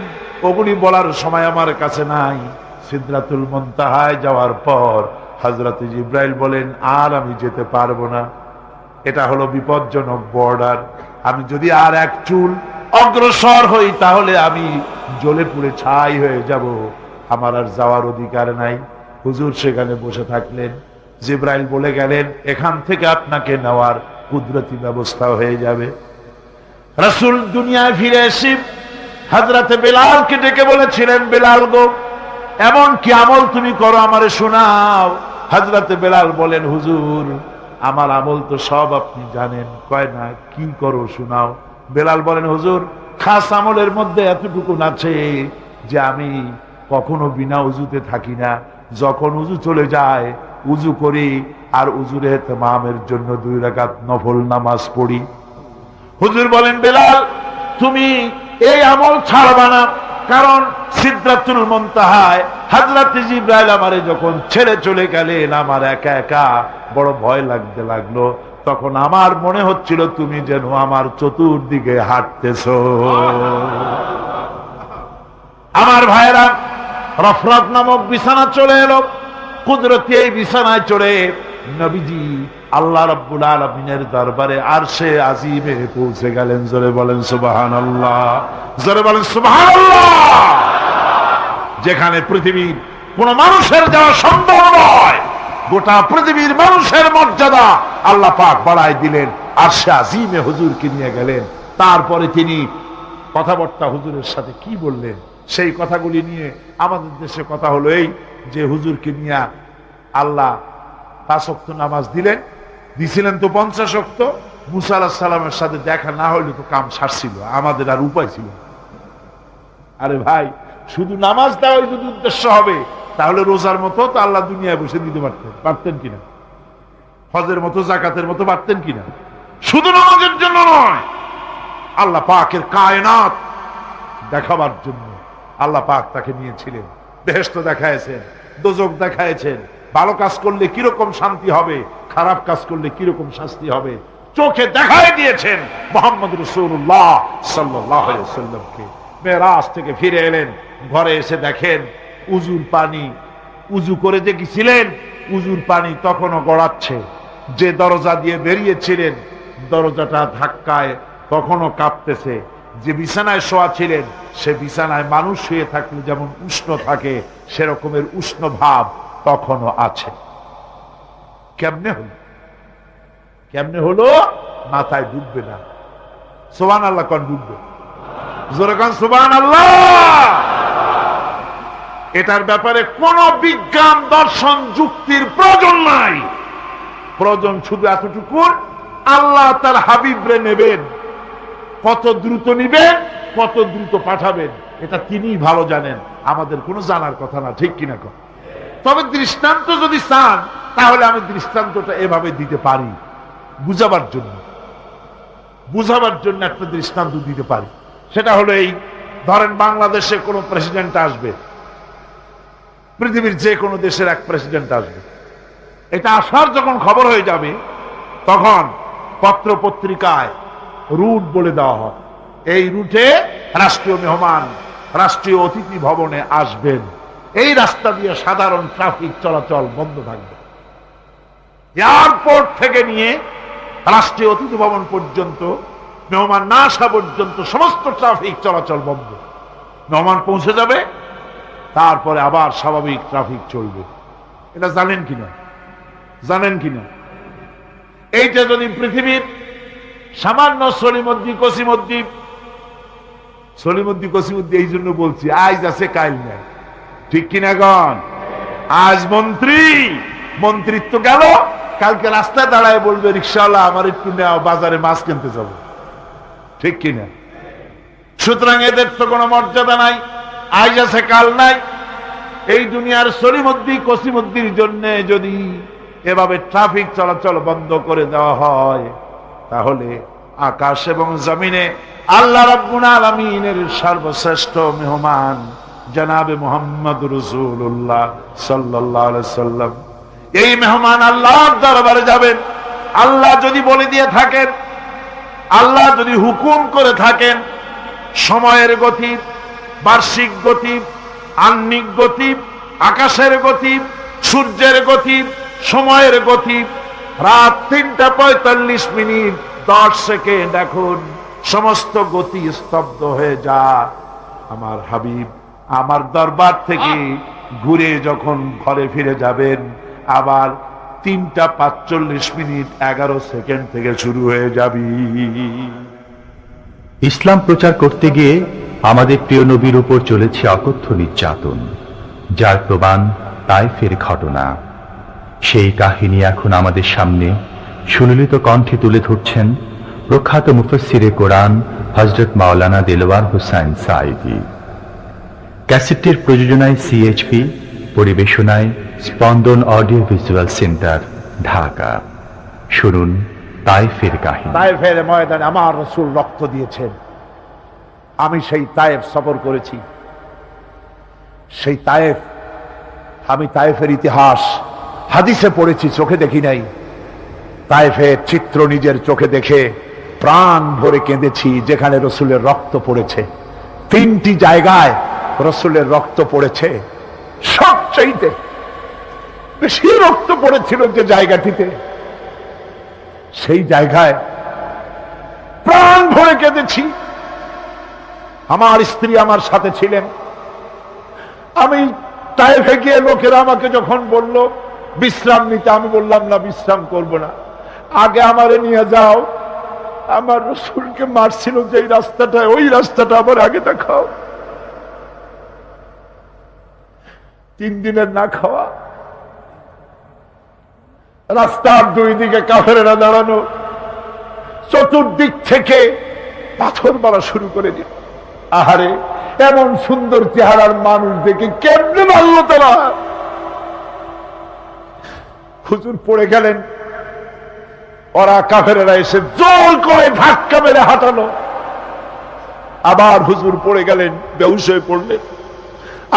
ওগুলি বলার সময় আমার কাছে নাই। সিদরাতুল মুনতাহায় যাওয়ার পর হযরত জিবরাইল বলেন, আর আমি যেতে পারবো না, এটা হলো বিপজ্জনক বর্ডার। আমি যদি আর এক চুল অগ্রসর হই তাহলে আমি জ্বলে পুড়ে ছাই হয়ে যাব, আমার আর যাওয়ার অধিকার নাই। হুজুর সেখানে বসে থাকলেন। জিবরাইল বলে গেলেন, এখান থেকে আপনাকে নেওয়ার কুদরতি ব্যবস্থা হয়ে যাবে। রাসূল দুনিয়ায় ফিরে এসে হযরতে বেলালকে ডেকে বলেছিলেন, বেলাল গো, এমন কি আমল তুমি করো আমারে শোনাও। হযরতে বেলাল বলেন, হুজুর আমার আমল তো সব আপনি জানেন। কয় না, কি করো শোনাও। বেলাল বলেন, হুজুর খাস আমলের মধ্যে এতটুকু আছে যে আমি কখনো বিনা উজুতে থাকি না। যখন উজু চলে যায় উজু করি, আর উজুর ইহতিমামের জন্য 2 রাকাত নফল নামাজ পড়ি। হুজুর বলেন, বেলাল তুমি এই আমল ছাড়বা না, কারণ সিদরাতুল মুনতাহায় হযরত জিবরাইল আমারে যখন ছেড়ে চলে গেলেন, আমার একা একা বড় ভয় লাগতে লাগলো। তখন আমার মনে হচ্ছিল তুমি যেন আমার চতুর্দিকে হাঁটতেছো। আমার ভাইরা, রফরাত নামক বিছানা চলে এলো। কুদরতি এই বিছানায় চড়ে নবীজি আল্লাহ রাব্বুল আলামিনের দরবারে আরশে আজিমে পৌঁছে গেলেন। জোরে বলেন সুবহানাল্লাহ, জোরে বলেন সুবহানাল্লাহ। যেখানে পৃথিবীর কোন মানুষের যাওয়া সম্ভব নয়, গোটা পৃথিবীর মানুষের মর্যাদা আল্লাহ পাক বাড়ায় দিলেন। আরশে আজিমে হুজুরকে নিয়ে গেলেন। তারপরে তিনি কথাবার্তা হুজুরের সাথে কি বললেন, সেই কথাগুলি নিয়ে আমাদের দেশে কথা হলো এই যে হুজুরকে নিয়ে আল্লাহ 5 ওয়াক্ত নামাজ দিছিলেন তো 50 ওয়াক্ত। মুসা আলাইহিস সালামের সাথে দেখা না হলে তো কাম সারছিল, আমাদের আর উপায় ছিল। আরে ভাই, শুধু নামাজ দেওয়াই যদি উদ্দেশ্য হবে তাহলে রোজার মতো তো আল্লাহ দুনিয়ায় বসে দিতে পারতেন কিনা, হজের মতো যাকাতের মতো পারতেন কিনা। শুধু নামাজের জন্য নয়, আল্লাহ পাকের কায়নাত দেখাবার জন্য আল্লাহ পাক তাকে নিয়েছিলেন। বেহেশত দেখাইছেন, দোজখ দেখাইছেন, ভালো কাজ করলে কিরকম শান্তি হবে, খারাপ কাজ করলে কিরকম শাস্তি হবে চোখে দেখাই দিয়েছেন মুহাম্মদ রাসূলুল্লাহ সাল্লাল্লাহু আলাইহি ওয়াসাল্লামকে। মেরাজ থেকে ফিরে এলেন, ঘরে এসে দেখেন উজুর পানি, উজু করে যে গেছিলেন উজুর পানি তখনও গড়াচ্ছে। যে দরজা দিয়ে বেরিয়েছিলেন দরজাটা ধাক্কায় তখনও কাঁপতেছে। যে বিছানায় শোয়া ছিলেন সে বিছানায় মানুষ শুয়ে থাকলে যেমন উষ্ণ থাকে সেরকমের উষ্ণ ভাব তখনও আছে। কেমনে হলো? কেমনে হলো? মাথায় ঢুকবে না। সুবহানাল্লাহ কোন ঢুকবে? জোরে কোন সুবহানাল্লাহ। এটার ব্যাপারে কোন বিজ্ঞান দর্শন যুক্তির প্রয়োজন নাই। প্রয়োজন শুধু এতটুকু, আল্লাহ তার হাবিবরে নেবেন, কত দ্রুত নিবেন, কত দ্রুত পাঠাবেন এটা তিনিই ভালো জানেন, আমাদের কোনো জানার কথা না। ঠিক কিনা কর? তবে দৃষ্টান্ত যদি চান তাহলে আমি দৃষ্টান্তটা এভাবে দিতে পারি, বুঝাবার জন্য একটা দৃষ্টান্ত দিতে পারি। সেটা হলো এই, ধরেন বাংলাদেশে কোনো প্রেসিডেন্ট আসবে, পৃথিবীর যে কোনো দেশের এক প্রেসিডেন্ট আসবে। এটা আসার যখন খবর হয়ে যাবে তখন পত্র পত্রিকায় রুট বলে দেওয়া হয়, এই রুটে রাষ্ট্রীয় মেহমান রাষ্ট্রীয় অতিথি ভবনে আসবেন, এই রাস্তা দিয়ে সাধারণ ট্রাফিক চলাচল বন্ধ থাকবে। এয়ারপোর্ট থেকে নিয়ে রাষ্ট্রীয় অতিথি ভবন পর্যন্ত মেহমান না আসা পর্যন্ত সমস্ত ট্রাফিক চলাচল বন্ধ। মেহমান পৌঁছে যাবে, তারপরে আবার স্বাভাবিক ট্রাফিক চলবে। এটা জানেন কিনা? জানেন কিনা? এইটা যদি পৃথিবীর সামান্য সলিমদ্দি কসিমদ্দি এই জন্য বলছি, আজ আছে কাল নাই। ঠিক কিনা গণ? আজ মন্ত্রিত্ব গেল, কালকে রাস্তায় দাঁড়ায় বলবে রিকশাওয়ালা আমার একটু নেওয়া, বাজারে মাছ কিনতে যাব। ঠিক কিনা? সুতরাং এদের তো কোনো মর্যাদা নাই, আজ আছে কাল নাই। এই দুনিয়ার সলিমদ্দি কসিমদ্দির জন্য যদি এভাবে ট্রাফিক চলাচল বন্ধ করে দেওয়া হয় তাহলে আকাশ এবং জমিনে আল্লাহ রাব্বুল আলামিনের সর্বশ্রেষ্ঠ মেহমান জনাবে মুহাম্মদ রাসূলুল্লাহ সাল্লাল্লাহু আলাইহি সাল্লাম, এই মেহমান আল্লাহর দরবারে যাবেন। আল্লাহ যদি বলে দিয়ে থাকেন, আল্লাহ যদি হুকুম করে থাকেন, সময়ের গতি বার্ষিক গতি, আহ্নিক গতি, আকাশের গতি, সূর্যের গতি, সময়ের গতি। রাত 3:45 10 সেকেন্ড, এখন সমস্ত গতি স্তব্ধ হয়ে যায়। আমার হাবিব আমার দরবার থেকে ঘুরে যখন ঘরে ফিরে যাবেন, আবার 3:45 11 সেকেন্ড থেকে শুরু হয়ে যাবি। ইসলাম প্রচার করতে গিয়ে আমাদের প্রিয় নবীর উপর চলেছে অকথ্য নির্যাতন, যার প্রমাণ তায়েফের ঘটনা। সেই কাহিনী এখন আমাদের সামনে সুললিত কণ্ঠে তুলে ধরছেন প্রখ্যাত মুফাসসিরে কোরআন হযরত মাওলানা দেলওয়ার হোসাইন সাঈদী। ক্যাসেটটির প্রযোজনায় সিএইচপি, পরিবেশনায় স্পন্দন অডিও ভিজুয়াল সেন্টার, ঢাকা। শুনুন তায়েফের কাহিনী। তায়েফের ময়দানে আমার রাসূল রক্ত দিয়েছেন। আমি সেই তায়েফ সফর করেছি। সেই তায়েফ, আমি তায়েফের ইতিহাস হাদিসে পড়েছি, চোখে দেখি নাই। তায়েফের চিত্র নিজের চোখে দেখে প্রাণ ভরে কেঁদেছি, যেখানে রাসূলের রক্ত পড়েছে। 3টি জায়গায় রাসূলের রক্ত পড়েছে। সবচাইতে বেশি রক্ত পড়েছিল যে জায়গাটিতে, সেই জায়গায় প্রাণ ভরে কেঁদেছি। আমার স্ত্রী আমার সাথে ছিলেন। আমি তায়েফে গিয়ে লোকেরা আমাকে যখন বলল বিশ্রাম নিতে, আমি বললাম না, বিশ্রাম করব না, আগে আমারে নিয়ে যাও। আমার রাসূলকে মারছিল যে রাস্তাটা, ওই রাস্তাটা আমার আগে দেখাও। 3 দিনের না খাওয়া, রাস্তার 2 দিকে কাফেরেরা দাঁড়ানো, চতুর্দিক থেকে পাথর মারা শুরু করে দিল। আহারে, এমন সুন্দর চেহারার মানুষ দেখে কেমনে মারল তারা। হুজুর পড়ে গেলেন, ওরা কাফেরেরা এসে জোর করে ধাক্কা মেরে হাঁটালো। আবার হুজুর পড়ে গেলেন, বেহুশ হয়ে পড়লেন।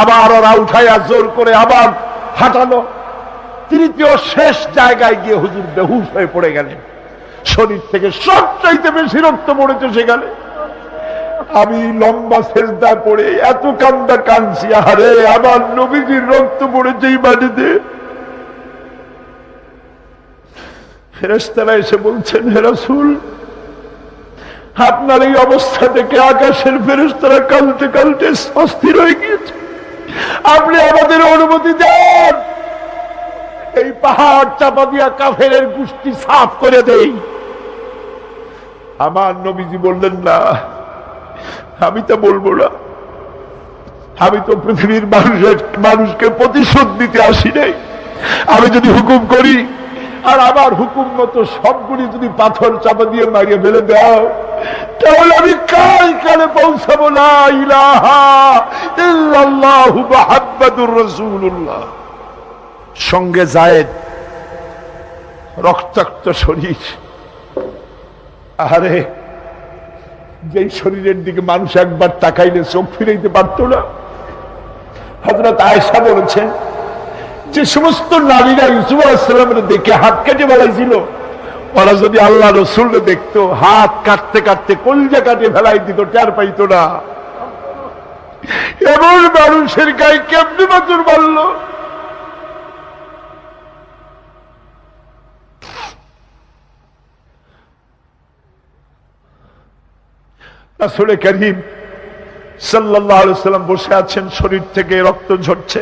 আবার ওরা উঠাইয়া জোর করে আবার হাঁটালো। তৃতীয় শেষ জায়গায় গিয়ে হুজুর বেহুশ হয়ে পড়ে গেলেন। শরীর থেকে সবচাইতে বেশি রক্ত পড়েছে সেখানে। আমি লম্বা সেজদায় পড়ে এত কান্দা কাঁদছি, আরে আমার নবীজির রক্ত পড়েছে এই মাটিতে। ফেরেশতারা এসে বলছেন, হে রাসূল, আপনার এই অবস্থা থেকে আকাশের ফেরেশতারা কাঁদতে কাঁদতে অস্থির হয়ে গিয়েছে। আপনি আমাদের অনুমতি দেন, এই পাহাড় চাপা দিয়া কাফেরের গোষ্ঠী সাফ করে দেই। আমার নবীজি বললেন, না, আমি তা বলবো না। আমি তো পৃথিবীর মানুষকে প্রতিশোধ দিতে আসি নাই। আমি যদি হুকুম করি আর আমার হুকুম মতো সবগুলি যদি পাথর চাপা দিয়ে মারিয়ে ফেলে দাও, তাহলে আমি কাল কালে পৌঁছাবো লা ইলাহা ইল্লাল্লাহু মুহাম্মাদুর রাসূলুল্লাহ। সঙ্গে যায়েদ, রক্তাক্ত শরীর। আরে, যেই শরীরের দিকে মানুষ একবার তাকাইলে চোখ ফিরাইতে পারত না। হযরত আয়েশা বলেছেন, যে সমস্ত নারীরা ইউসুফ আলাইহিস সালামের দেখে হাত কেটে বেড়াইছিল, ওরা যদি আল্লাহ রাসূলকে দেখতো, হাত কাটতে কাটতে কলিজা কাটে ফেলাই দিত, টের পাইতো না। এমন মানুষের গায়ে কেমনি পাথর মারল। রাসূল কারীম সাল্লাল্লাহু আলাইহি ওয়াসাল্লাম বসে আছেন, শরীর থেকে রক্ত ঝরছে।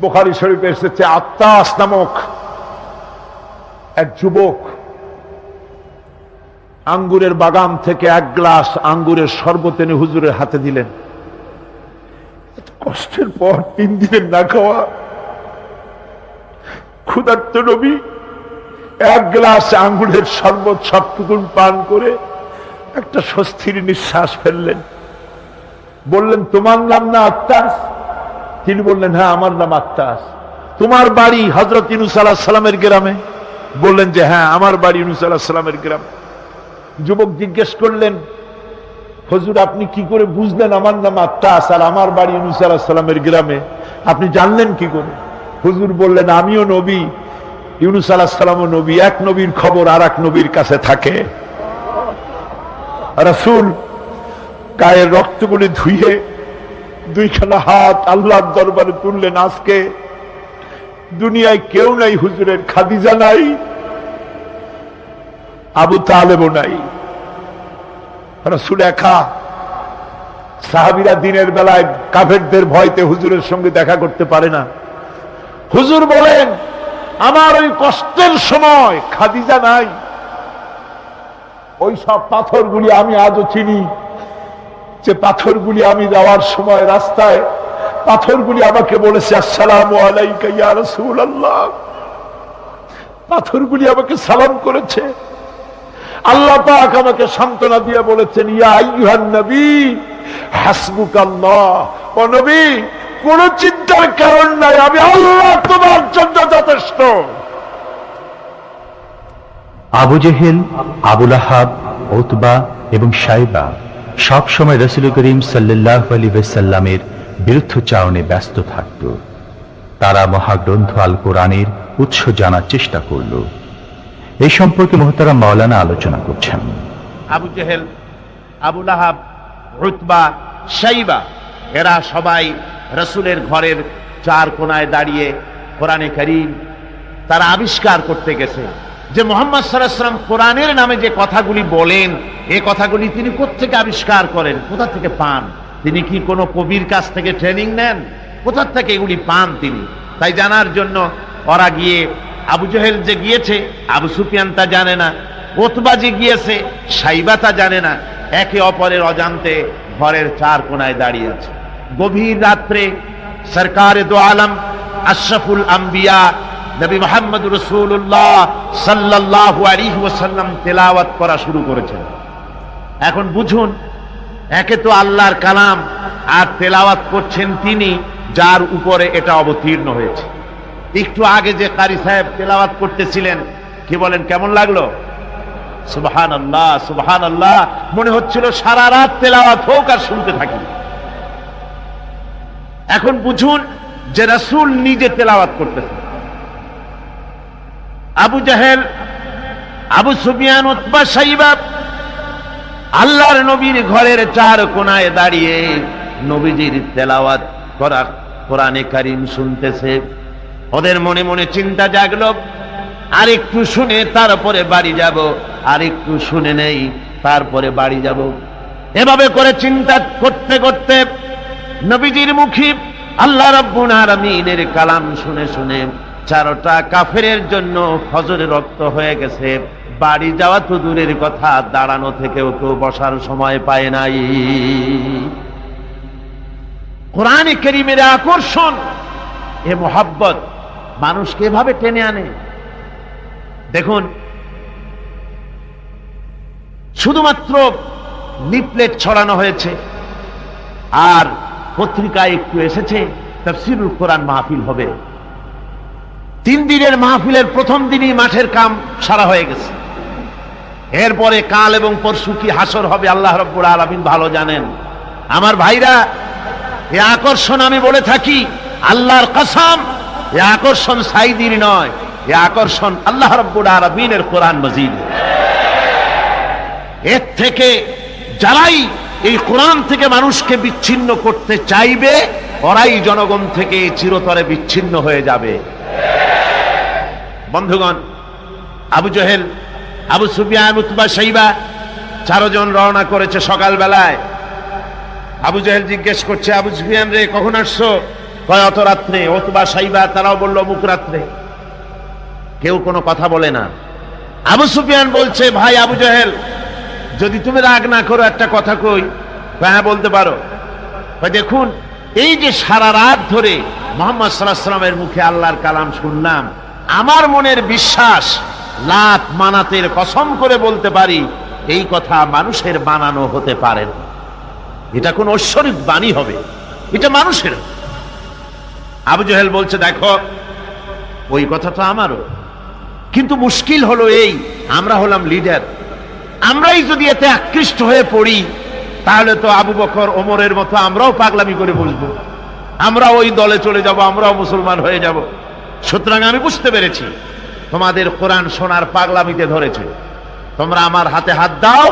বুখারী শরীফে এসেছে, আত্তাস নামক এক যুবক আঙ্গুরের বাগান থেকে 1 গ্লাস আঙ্গুরের শরবত এনে হুজুরের হাতে দিলেন। এত কষ্টের পর 3 দিনের না খাওয়া ক্ষুধার্ত নবী 1 গ্লাস আঙ্গুরের শরবত সবটুকুন পান করে একটা স্বস্তির নিঃশ্বাস ফেললেন। বললেন, তোমার নাম না আত্তাস? তিনি বললেন, হ্যাঁ, আমার নাম আত্তাস। তোমার বাড়ি হযরত ইউনূস আলাইহিস সালামের গ্রামে? বললেন যে হ্যাঁ, আমার বাড়ি ইউনূস আলাইহিস সালামের গ্রামে। যুবক জিজ্ঞেস করলেন, হুজুর, আপনি কি করে বুঝলেন আমার নাম আত্তাস আর আমার বাড়ি ইউনূস আলাইহিস সালামের গ্রামে? আপনি জানলেন কি করে? হুজুর বললেন, আমিও নবী, ইউনূস আলাইহিস সালামও নবী। এক নবীর খবর আর এক নবীর কাছে থাকে। রাসূল গায়ের রক্তগুলি ধুয়ে দুইখানা হাত আল্লাহর দরবারে তুললেন। আজকে দুনিয়ায় কেউ নাই হুজুরের, খাদিজা নাই, আবু তালেবও নাই, রাসূল একা। সাহাবীরা দিনের বেলায় কাফেরদের ভয়তে হুজুরের সঙ্গে দেখা করতে পারে না। হুজুর বলেন, আমার ওই কষ্টের সময় খাদিজা নাই। ওই সব পাথরগুলি আমি আজও চিনি, যে পাথরগুলি আমি যাওয়ার সময় রাস্তায় পাথরগুলি আমাকে বলেছে আসসালামু আলাইকা ইয়া রাসূলুল্লাহ। পাথরগুলি আমাকে সালাম করেছে। আল্লাহ পাক আমাকে সান্ত্বনা দিয়ে বলেছেন, ইয়া আইয়ুহান নবী হাসবুকাল্লাহ। ও নবী, কোন চিন্তার কারণ নাই, আমি আল্লাহ তোমার জন্য যথেষ্ট। আবু জেহেল, আবুল আহাব, উতবা এবং শাইবা সব সময় রাসূল করিম সাল্লাল্লাহু আলাইহি ওয়াসাল্লামের বিরুদ্ধচারণে ব্যস্ত থাকত। তারা মহাগ্রন্থ আল কোরআনের উৎস জানার চেষ্টা করল। এই সম্পর্কে মুহতারাম মাওলানা আলোচনা করছেন। আবু জেহেল, আবুল আহাব, উতবা, শাইবা এরা সবাই রাসূলের ঘরের চার কোনায় দাঁড়িয়ে কোরআনে কারীম তারা আবিষ্কার করতে গেছে যে মুহাম্মদ সাল্লাল্লাহু আলাইহি ওয়াসাল্লাম কোরআনের নামে যে কথাগুলি বলেন, এই কথাগুলি তিনি কোত্থেকে আবিষ্কার করেন, কোথা থেকে পান? তিনি কি কোনো কবির কাছ থেকে ট্রেনিং নেন? কোথা থেকে এগুলি পান তিনি? তাই জানার জন্য ওরা গিয়ে, আবু জেহেল যে গিয়েছে আবু সুফিয়ান তা জানে না, উতবা যে গিয়েছে শাইবা তা জানে না, একে অপরের অজান্তে ঘরের চার কোনায় দাঁড়িয়ে আছে। গভীর রাত্রে সরকারে দো আলম আশরাফুল আম্বিয়া নবী মুহাম্মদ রাসূলুল্লাহ সাল্লাল্লাহু আলাইহি ওয়াসাল্লাম তেলাওয়াত করা শুরু করেছেন। এখন বুঝুন, একে তো আল্লাহর কালাম, আর তেলাওয়াত করছেন তিনি যার উপরে এটা অবতীর্ণ হয়েছে। একটু আগে যে কারি সাহেব তেলাওয়াত করতেছিলেন, কি বলেন, কেমন লাগলো? সুবহানাল্লাহ, সুবহানাল্লাহ, মনে হচ্ছিল সারা রাত তেলাওয়াত হোক আর শুনতে থাকি। এখন বুঝুন যে রাসূল নিজে তেলাওয়াত করতেছেন। আবু জেহেল, আবু সুফিয়ান, উতবা, শাইবা আল্লাহর নবীর ঘরের চার কোনায় দাঁড়িয়ে নবীজির তেলাওয়াত করা কোরআনে কারীম শুনতেছে। ওদের মনে মনে চিন্তা জাগলো, আর একটু শুনে তারপরে বাড়ি যাব, আর একটু শুনে নেই তারপরে বাড়ি যাব। এভাবে করে চিন্তা করতে করতে নবীজির মুখে আল্লাহ রাব্বুল আলামিনের কালাম শুনে শুনে চারটা কাফেরের জন্য ফজরের রক্ত হয়ে গেছে। বাড়ি যাওয়া তো দূরের কথা, দাঁড়ানো থেকেও তো বসার সময় পায় নাই। কোরআনে কারীমের আকর্ষণ, এ মোহাব্বত মানুষকে এভাবে টেনে আনে। দেখুন, শুধুমাত্র লিফলেট ছড়ানো হয়েছে আর পত্রিকায় একটু এসেছে তাফসীরুল কোরআন মাহফিল হবে। 3 দিনের মাহফিলের প্রথম দিনই মাঠের কাম সারা হয়ে গেছে। এরপরে কাল এবং পরশু কি হাসর হবে আল্লাহ রাব্বুল আলামিন ভালো জানেন। আমার ভাইরা, এই আকর্ষণ আমি বলে থাকি আল্লাহর কসম, এই আকর্ষণ সাইদির নয়, এই আকর্ষণ আল্লাহ রাব্বুল আলামিনের কোরআন মাজিদ। এর থেকে যারাই এই কোরআন থেকে মানুষকে বিচ্ছিন্ন করতে চাইবে, ওরাই জনগণ থেকে চিরতরে বিচ্ছিন্ন হয়ে যাবে। বন্ধুগণ, আবু জেহেল, আবু সুফিয়ান, উতবা, শাইবা 4 জন রওনা করেছে সকালবেলায়। আবু জেহেল জিজ্ঞেস করছে, আবু সুফিয়ান রে, কখন আসছো? কয় অত রাত্রে। উতবা, শাইবা তারাও বলল মুখ রাত্রে। কেউ কোনো কথা বলে না। আবু সুফিয়ান বলছে, ভাই আবু জেহেল, যদি তুমি রাগ না করো একটা কথা কই। হ্যাঁ, বলতে পারো। দেখুন, এই যে সারা রাত ধরে মুহাম্মদ সাল্লাল্লাহু আলাইহি ওয়াসাল্লামের মুখে আল্লাহর কালাম শুনলাম, আমার মনের বিশ্বাস, লাত মানাতের কসম করে বলতে পারি, এই কথা মানুষের বানানো হতে পারে না। এটা কোন ঐশ্বরিক বাণী হবে, এটা মানুষের। আবু জেহেল বলছে, দেখো ওই কথা তো আমারও, কিন্তু মুশকিল হলো এই, আমরা হলাম লিডার, আমরাই যদি এতে আকৃষ্ট হয়ে পড়ি, তাহলে তো আবু বকর, ওমরের মতো আমরাও পাগলামি করে বসবো, আমরা ওই দলে চলে যাব, আমরাও মুসলমান হয়ে যাব। সুতরাং আমি বুঝতে পেরেছি তোমাদের কোরআন শোনার পাগলামিতে ধরেছে। তোমরা আমার হাতে হাত দাও,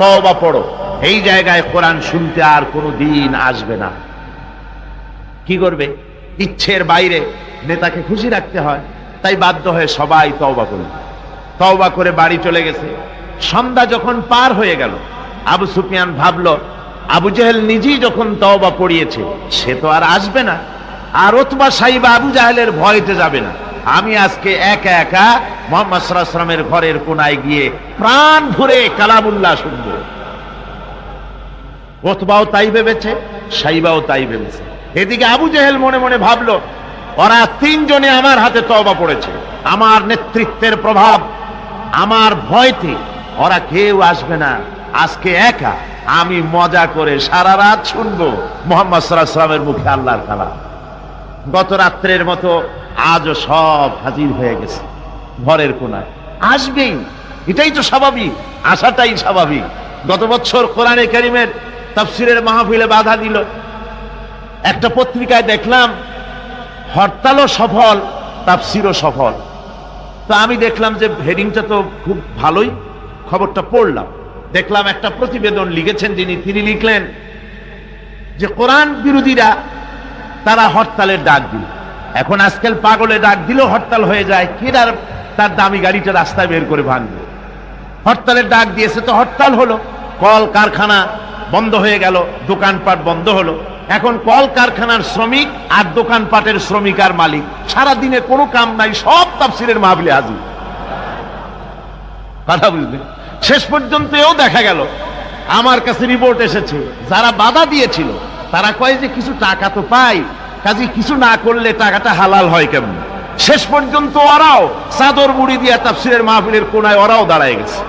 তওবা পড়ো, এই জায়গায় কোরআন শুনতে আর কোনো দিন আসবে না। কি করবে? ইচ্ছের বাইরে নেতাকে খুশি রাখতে হয়, তাই বাধ্য হয়ে সবাই তওবা করল। তওবা করে বাড়ি চলে গেছে। সন্ধ্যা যখন পার হয়ে গেল, আবু সুফিয়ান ভাবলো আবু জেহেল নিজেই যখন তওবা পড়িয়েছে, সে তো আর আসবে না, আর উতবা সাইবা আবু জাহেলের ভয়তে যাবে না। আমি আজকে একা একা মুহাম্মদ সাল্লাল্লাহু আলাইহি ওয়াসাল্লামের ঘরের কোনায় গিয়ে প্রাণ ভরে কালামুল্লাহ শুনব। উতবাও তাই ভেবেছে, সাইবাও তাই ভেবেছে। এদিকে আবু জেহেল মনে মনে ভাবলো, ওরা তিনজনে আমার হাতে তওবা পড়েছে, আমার নেতৃত্বের প্রভাব, আমার ভয়তে ওরা কেউ আসবে না। আজকে একা আমি মজা করে সারা রাত শুনবো মুহাম্মদ সাল্লাল্লাহু আলাইহি ওয়াসাল্লামের মুখে আল্লাহর কালাম। গত রাত্রের মতো আজও সব হাজির হয়ে গেছে ঘরের কোনায়। আসবেই, এটাই তো স্বাভাবিক, আসাটাই স্বাভাবিক। গত বছর কোরআনে কারীমের তাফসীরের মাহফিলে বাধা দিল। একটা পত্রিকায় দেখলাম হরতালও সফল, তাফসীরও সফল। তো আমি দেখলাম যে হেডিংটা তো খুব ভালোই, খবরটা পড়লাম, দেখলাম একটা প্রতিবেদন লিখেছেন তিনি লিখলেন যে কোরআন বিরোধীরা তারা হরতালের ডাক দিল। এখন আজকাল পাগলে ডাক দিলেও হরতাল হয়ে যায়, কেডার তার দামি গাড়িটা রাস্তায় বের করে ভাঙবে। হরতালের ডাক দিয়েছে তো হরতাল হলো, কল কারখানা বন্ধ হয়ে গেল, দোকানপাট বন্ধ হলো। এখন কল কারখানার শ্রমিক আর দোকানপাটের শ্রমিক আর মালিক, সারা দিনে কোনো কাম নাই, সব তাফসীরের মাহফিলে হাজির। কথা বুঝলেন? শেষ পর্যন্ত এও দেখা গেল, আমার কাছে রিপোর্ট এসেছে, যারা বাধা দিয়েছিল তারা কয় যে কিছু টাকা তো পাই, কাজে কিছু না করলে টাকাটা হালাল হয় কেমন। শেষ পর্যন্ত ওরাও চাদর মুড়ি দিয়া তাফসীরের মাহফিলের কোনায় ওরাও দাঁড়ায় গেছে।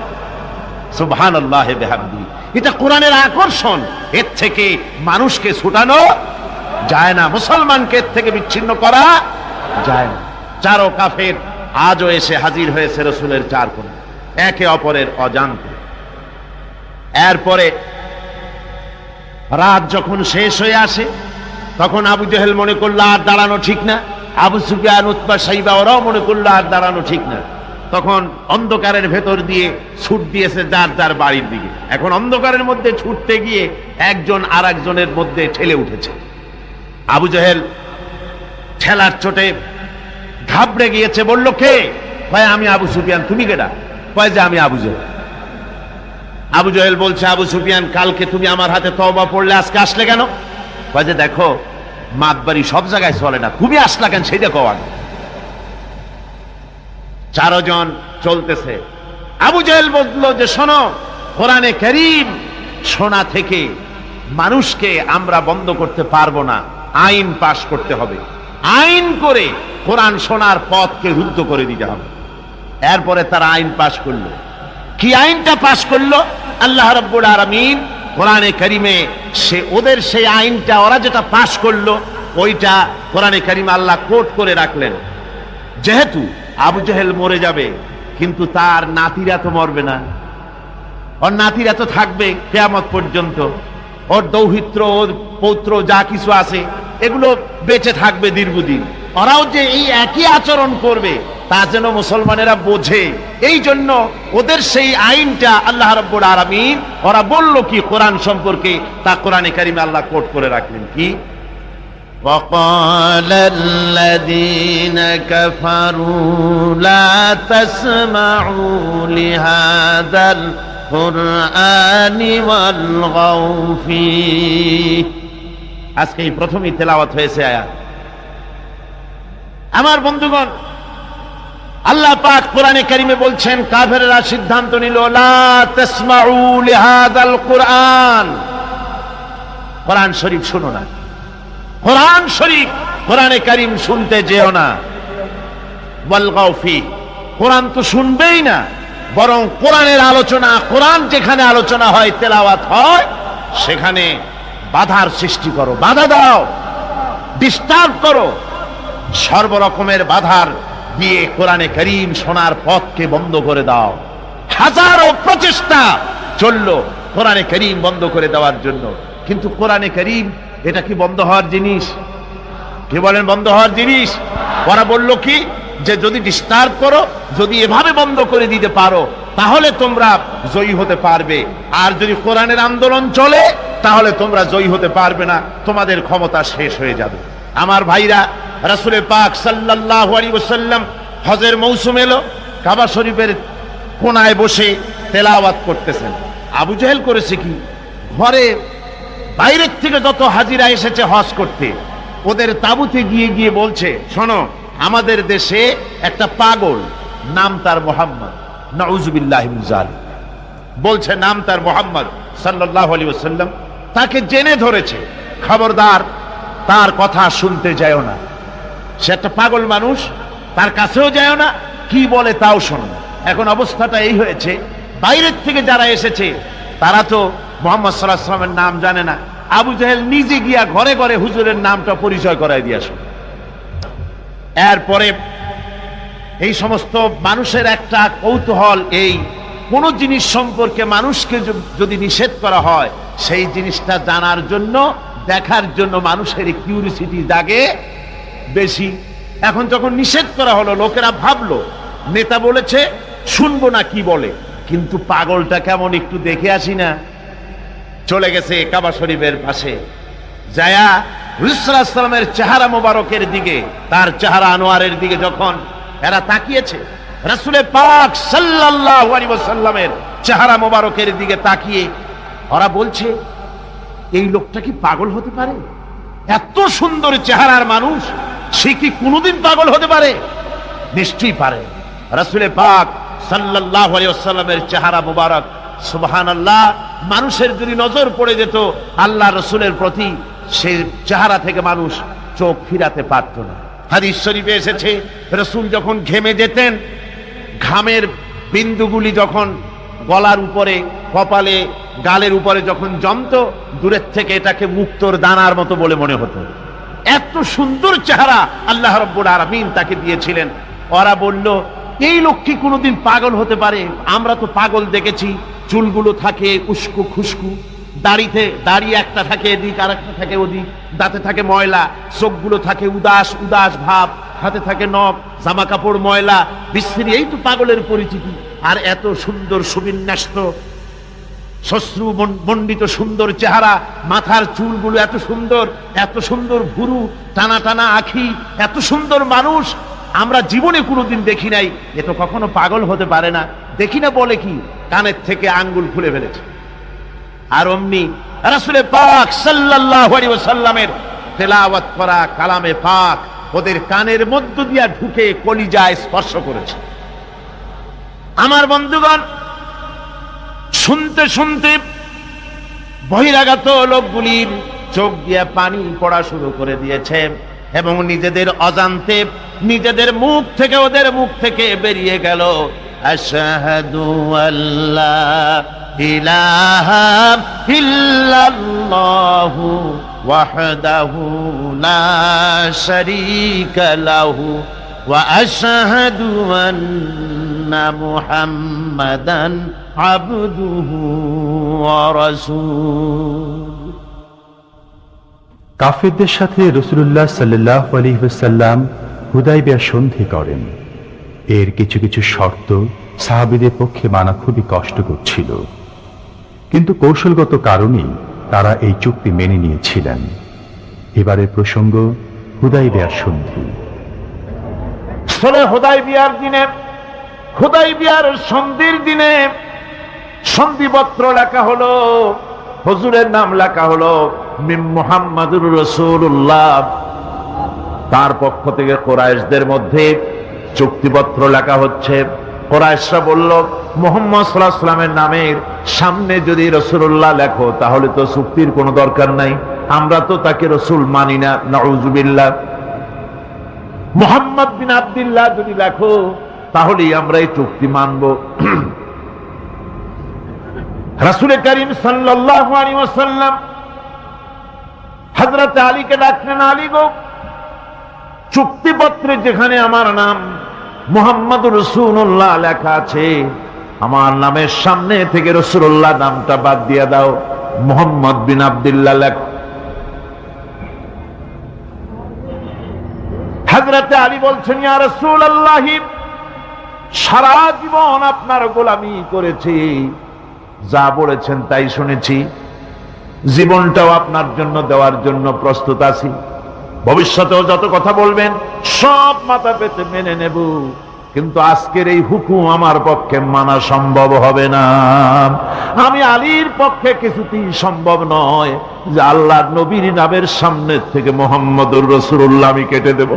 সুবহানাল্লাহ বিহামদিহি। এটা কোরআনের আকর্ষণ, এর থেকে মানুষকে ছুটানো যায় না, মুসলমানকে এর থেকে বিচ্ছিন্ন করা যায় না। চারো কাফের আজও এসে হাজির হয়েছে রাসূলের চার কোণে, একে অপরের অজান্তে। এরপরে রাত যখন শেষ হয়ে আসে, তখন আবু জেহেল মনে করলো আর দাঁড়ানো ঠিক না, আবু সুফিয়ান, উতবা, সাইবা ওরাও মনে করলো আর দাঁড়ানো ঠিক না। তখন অন্ধকারের ভেতর দিয়ে ছুট দিয়েছে যার যার বাড়ির দিকে। এখন অন্ধকারের মধ্যে ছুটতে গিয়ে একজন আর একজনের মধ্যে ঠেলে উঠেছে। আবু জেহেল ঠেলার চোটে ঘাবড়ে গিয়েছে। বলল, কে? ভাই আমি আবু সুফিয়ান। তুমি কেডা? কয় যে আমি আবু জেহেল। আবু জেহেল বলছে, আবু সুফিয়ান, কালকে তুমি আমার হাতে তওবা পড়লে, আজকে আসলে কেন? কয় যে দেখো, মাতবাড়ি সব জায়গায় চলে না, তুমি আসলা কেন সেইটা কও আগে। চারজন চলতেছে। আবু জেহেল বলল যে শোনো, কোরআনে কারীম শোনা থেকে মানুষকে আমরা বন্ধ করতে পারবো না, আইন পাশ করতে হবে। আইন করে কোরআন শোনার পথকে রুদ্ধ করে দিতে হবে। এরপরে তারা আইন পাশ করলো। কি আইনটা পাশ করলো? আল্লাহ রাব্বুল আলামিন কোরআনে কারীমে ওদের সেই আইনটা, ওরা যেটা পাশ করলো, ওইটা কোরআনে কারীমে আল্লাহ কোট করে রাখলেন। যেহেতু আবু জেহেল মরে যাবে, কিন্তু তার নাতিরা তো মরবে না, ওর নাতিরা তো থাকবে কিয়ামত পর্যন্ত। ওর দৌহিত্র, ওর পৌত্র, যা কিছু আছে এগুলো বেঁচে থাকবে দীর্ঘদিন। ওরাও যে এই একই আচরণ করবে তা যেন মুসলমানেরা বোঝে, এই জন্য ওদের সেই আইনটা আল্লাহ রাব্বুল আলামিন, ওরা বলল কি কোরআন সম্পর্কে, তা কোরআনে কারীমে আল্লাহ কোট করে রাখলেন। কি? وقال الذين كفروا لا تسمعوا لهذا القرآن والغوا فيه। আজকে এই প্রথমই তেলাওয়াত হয়েছে আয়াত। আমার বন্ধুগণ, আল্লাহ পাক কোরআনে কারীমে বলছেন, কাফেররা সিদ্ধান্ত নিল, লা তাসমাউ লিহাদাল কুরআন, কোরআন শরীফ শুনো না, কোরআন শরীফ, কোরআনে কারীম শুনতে যেও না। ওয়ালগাউ ফি, কোরআন তো শুনবেই না, বরং কোরআনের আলোচনা, কোরআন যেখানে আলোচনা হয়, তেলাওয়াত হয়, সেখানে বাধার সৃষ্টি করো, বাধা দাও, ডিস্টার্ব করো। সর্বরকমের বাধার দিয়ে কোরআনে কারীম শোনার পথকে বন্ধ করে দাও। হাজারো প্রচেষ্টা চললো কোরআনে কারীম বন্ধ করে দেওয়ার জন্য, কিন্তু কোরআনে কারীম এটা কি বন্ধ হওয়ার জিনিস? কে বলেন বন্ধ হওয়ার জিনিস? ওরা বলল কি, যে যদি ডিস্টার্ব করো, যদি এভাবে বন্ধ করে দিতে পারো, তাহলে তোমরা জয়ী হতে পারবে, আর যদি কোরআনের আন্দোলন চলে তাহলে তোমরা জয়ী হতে পারবে না, তোমাদের ক্ষমতা শেষ হয়ে যাবে। আমার ভাইরা, রাসূল পাক সাল্লাল্লাহু আলাইহি ওয়াসাল্লাম হজের মৌসুম এলো, কাবা শরীফের কোনায় বসে তেলাওয়াত করতেছেন। আবু জেহেল করেছে কি, ঘরে বাইরের থেকে যত হাজিরা এসেছে হজ করতে, ওদের তাঁবুতে গিয়ে গিয়ে বলছে, শোনো, আমাদের দেশে একটা পাগল, নাম তার মুহাম্মদ, নাউযুবিল্লাহি মিন যালিক, বলছে নাম তার মুহাম্মদ সাল্লাল্লাহু আলাইহি ওয়াসাল্লাম, তাকে জেনে ধরেছে, খবরদার তার কথা শুনতে যাও না, সে একটা পাগল মানুষ, তার কাছেও যাও না, কি বলে তাও শোনো না। এখন অবস্থাটা এই হয়েছে, বাইরের থেকে যারা এসেছে তারা তো মুহাম্মদ সাল্লাল্লাহু আলাইহি ওয়াসাল্লামের নাম জানে না। আবু জেহেল নিজে গিয়া ঘরে ঘরে হুজুরের নামটা পরিচয় করায় দিয়ে আসে। এরপরে এই সমস্ত মানুষের একটা কৌতূহল, এই কোন জিনিস সম্পর্কে মানুষকে যদি নিষেধ করা হয় সেই জিনিসটা জানার জন্য, দেখার জন্য মানুষের কিউরিসিটি জাগে বেশি। এখন যখন নিষেধ করা হলো, লোকেরা ভাবলো নেতা বলেছে শুনবো না কি বলে, কিন্তু পাগলটা কেমন একটু দেখে আসি না। চলে গেছে কাবা শরীফের পাশে, যায়া রাসূল সাল্লাল্লাহু আলাইহি ওয়াসাল্লামের চেহারা মোবারকের দিকে, তার চেহারা আনোয়ারের দিকে যখন এরা তাকিয়েছে, রাসূল পাক সাল্লাল্লাহু আলাইহি ওয়াসাল্লামের চেহারা মোবারকের দিকে তাকিয়ে ওরা বলছে, এই লোকটা কি পাগল হতে পারে? এত সুন্দর চেহারার মানুষ, সে কি কোনোদিন পাগল হতে পারে? নিশ্চয়ই পারে। রাসূল পাক সাল্লাল্লাহু আলাইহি ওয়াসাল্লামের চেহারা মোবারক, সুবহানাল্লাহ, মানুষের যদি নজর পড়ে যেত আল্লাহ রসুলের প্রতি, সেই চেহারা থেকে মানুষ চোখ ফিরাতে পারত না। হাদিস শরীফে এসেছে, রসুল যখন ঘেমে যেতেন, ঘামের বিন্দুগুলি যখন গলার উপরে, কপালে, গালের উপরে যখন জমতো, দূরের থেকে এটাকে মুক্তোর দানার মতো বলে মনে হতো। এত সুন্দর চেহারা আল্লাহ রাব্বুল আলামিন তাকে দিয়েছিলেন। ওরা বলল, এই লোক কি কোনোদিন পাগল হতে পারে? আমরা তো পাগল দেখেছি, চুলগুলো থাকে উস্কো খুস্কু, দাড়ি একটা থাকে এদিক আর একটা থাকে ওদিক, দাঁতে থাকে ময়লা, চোখগুলো থাকে উদাস উদাস ভাব, হাতে থাকে নখ, জামা কাপড় ময়লা বিশ্রী, এই তো পাগলের পরিচিতি। আর এত সুন্দর সুবিন্যস্ত শ্মশ্রু মণ্ডিত সুন্দর চেহারা, মাথার চুলগুলো এত সুন্দর, এত সুন্দর ভুরু, টানা টানা আঁখি, এত সুন্দর মানুষ আমরা জীবনে কোনোদিন দেখি নাই। এ তো কখনো পাগল হতে পারে না। দেখি না বলে কি, কানের থেকে আঙ্গুল খুলে ফেলেছে। আর অমনি রাসূল পাক সাল্লাল্লাহু আলাইহি ওয়াসাল্লামের তেলাওয়াত করা কালামে পাক ওদের কানের মধ্য দিয়া ঢুকে কলিজায় স্পর্শ করেছে। আমার বন্ধুগণ, শুনতে শুনতে বহিরাগত লোকগুলির চোখ দিয়ে পানি পড়া শুরু করে দিয়েছে, এবং নিজেদের অজান্তে নিজেদের মুখ থেকে, ওদের মুখ থেকে বেরিয়ে গেল, আশহাদু আল্লা ইলাহা ইল্লাল্লাহু ওয়াহদাহু লা শারীকা লাহু ওয়া আশহাদু আন্না মুহাম্মাদান আবদুহু ওয়া রাসূলুহু। কাফেরদের সাথে রাসূলুল্লাহ সাল্লাল্লাহু আলাইহি ওয়াসাল্লাম হুদায়বিয়া সন্ধি করেন। এর কিছু কিছু শর্ত সাহাবীদের পক্ষে মানা খুবই কষ্টকর ছিল, কিন্তু কৌশলগত কারণেই তারা এই চুক্তি মেনে নিয়েছিলেন। এবারের প্রসঙ্গ হুদায়বিয়ার সন্ধি। হুদায়বিয়ার দিনে, হুদায়বিয়ার সন্ধির দিনে সন্ধিপত্র লেখা হলো, হুজুরের নাম লেখা হলো মিন মুহাম্মাদুর রাসূলুল্লাহ। তার পক্ষ থেকে কুরাইশদের মধ্যে চুক্তিপত্র লেখা হচ্ছে। কুরাইশরা বলল, মুহাম্মদ সাল্লাল্লাহু আলাইহি ওয়াসাল্লামের নামের সামনে যদি রাসূলুল্লাহ লেখো তাহলে তো চুক্তির কোনো দরকার নাই, আমরা তো তাকে রাসূল মানি না, নাউযুবিল্লাহ। মুহাম্মদ বিন আব্দুল্লাহ যদি লেখো তাহলেই আমরা এই চুক্তি মানব। রাসূল করিম সাল্লাল্লাহু আলাইহি ওয়াসাল্লাম হযরত আলীকে ডাকলেন, আলী গো, চুক্তিপত্রে যেখানে আমার নাম মুহাম্মদুর রাসূলুল্লাহ লেখা আছে, আমার নামের সামনে থেকে রাসূলুল্লাহ নামটা বাদ দিয়ে দাও, মুহাম্মদ বিন আব্দুল্লাহ লেখো। হযরত আলী বলছেন, ইয়া রাসূলুল্লাহ, সারা জীবন আপনার গোলামি করেছি, যা বলেছেন তাই শুনেছি, জীবনটাও আপনার জন্য দেওয়ার জন্য প্রস্তুত আছি, ভবিষ্যতেও যত কথা বলবেন সব মাথা পেতে মেনে নেব, কিন্তু আজকের এই হুকুম আমার পক্ষে মানা সম্ভব হবে না। আমি আলীর পক্ষে কিছুতেই সম্ভব নয় যে আল্লাহর নবীর নামের সামনে থেকে মুহাম্মদুর রাসূলুল্লাহ আমি কেটে দেব।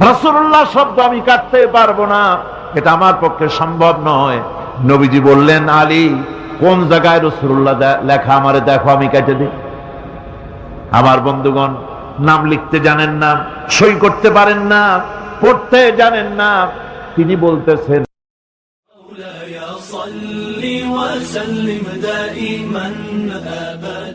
রাসূলুল্লাহ শব্দ আমি কাটতে পারবো না, এটা আমার পক্ষে সম্ভব নয়। নবীজি বললেন, আলী কোন জায়গায় রাসূলুল্লাহ লেখা আমারে দেখো, আমি কেটে দিই। আমার বন্ধুগণ, নাম লিখতে জানেন না, সই করতে পারেন না, পড়তে জানেন না, তিনি বলতেছেন مولاي صل وسلم دائما أبدا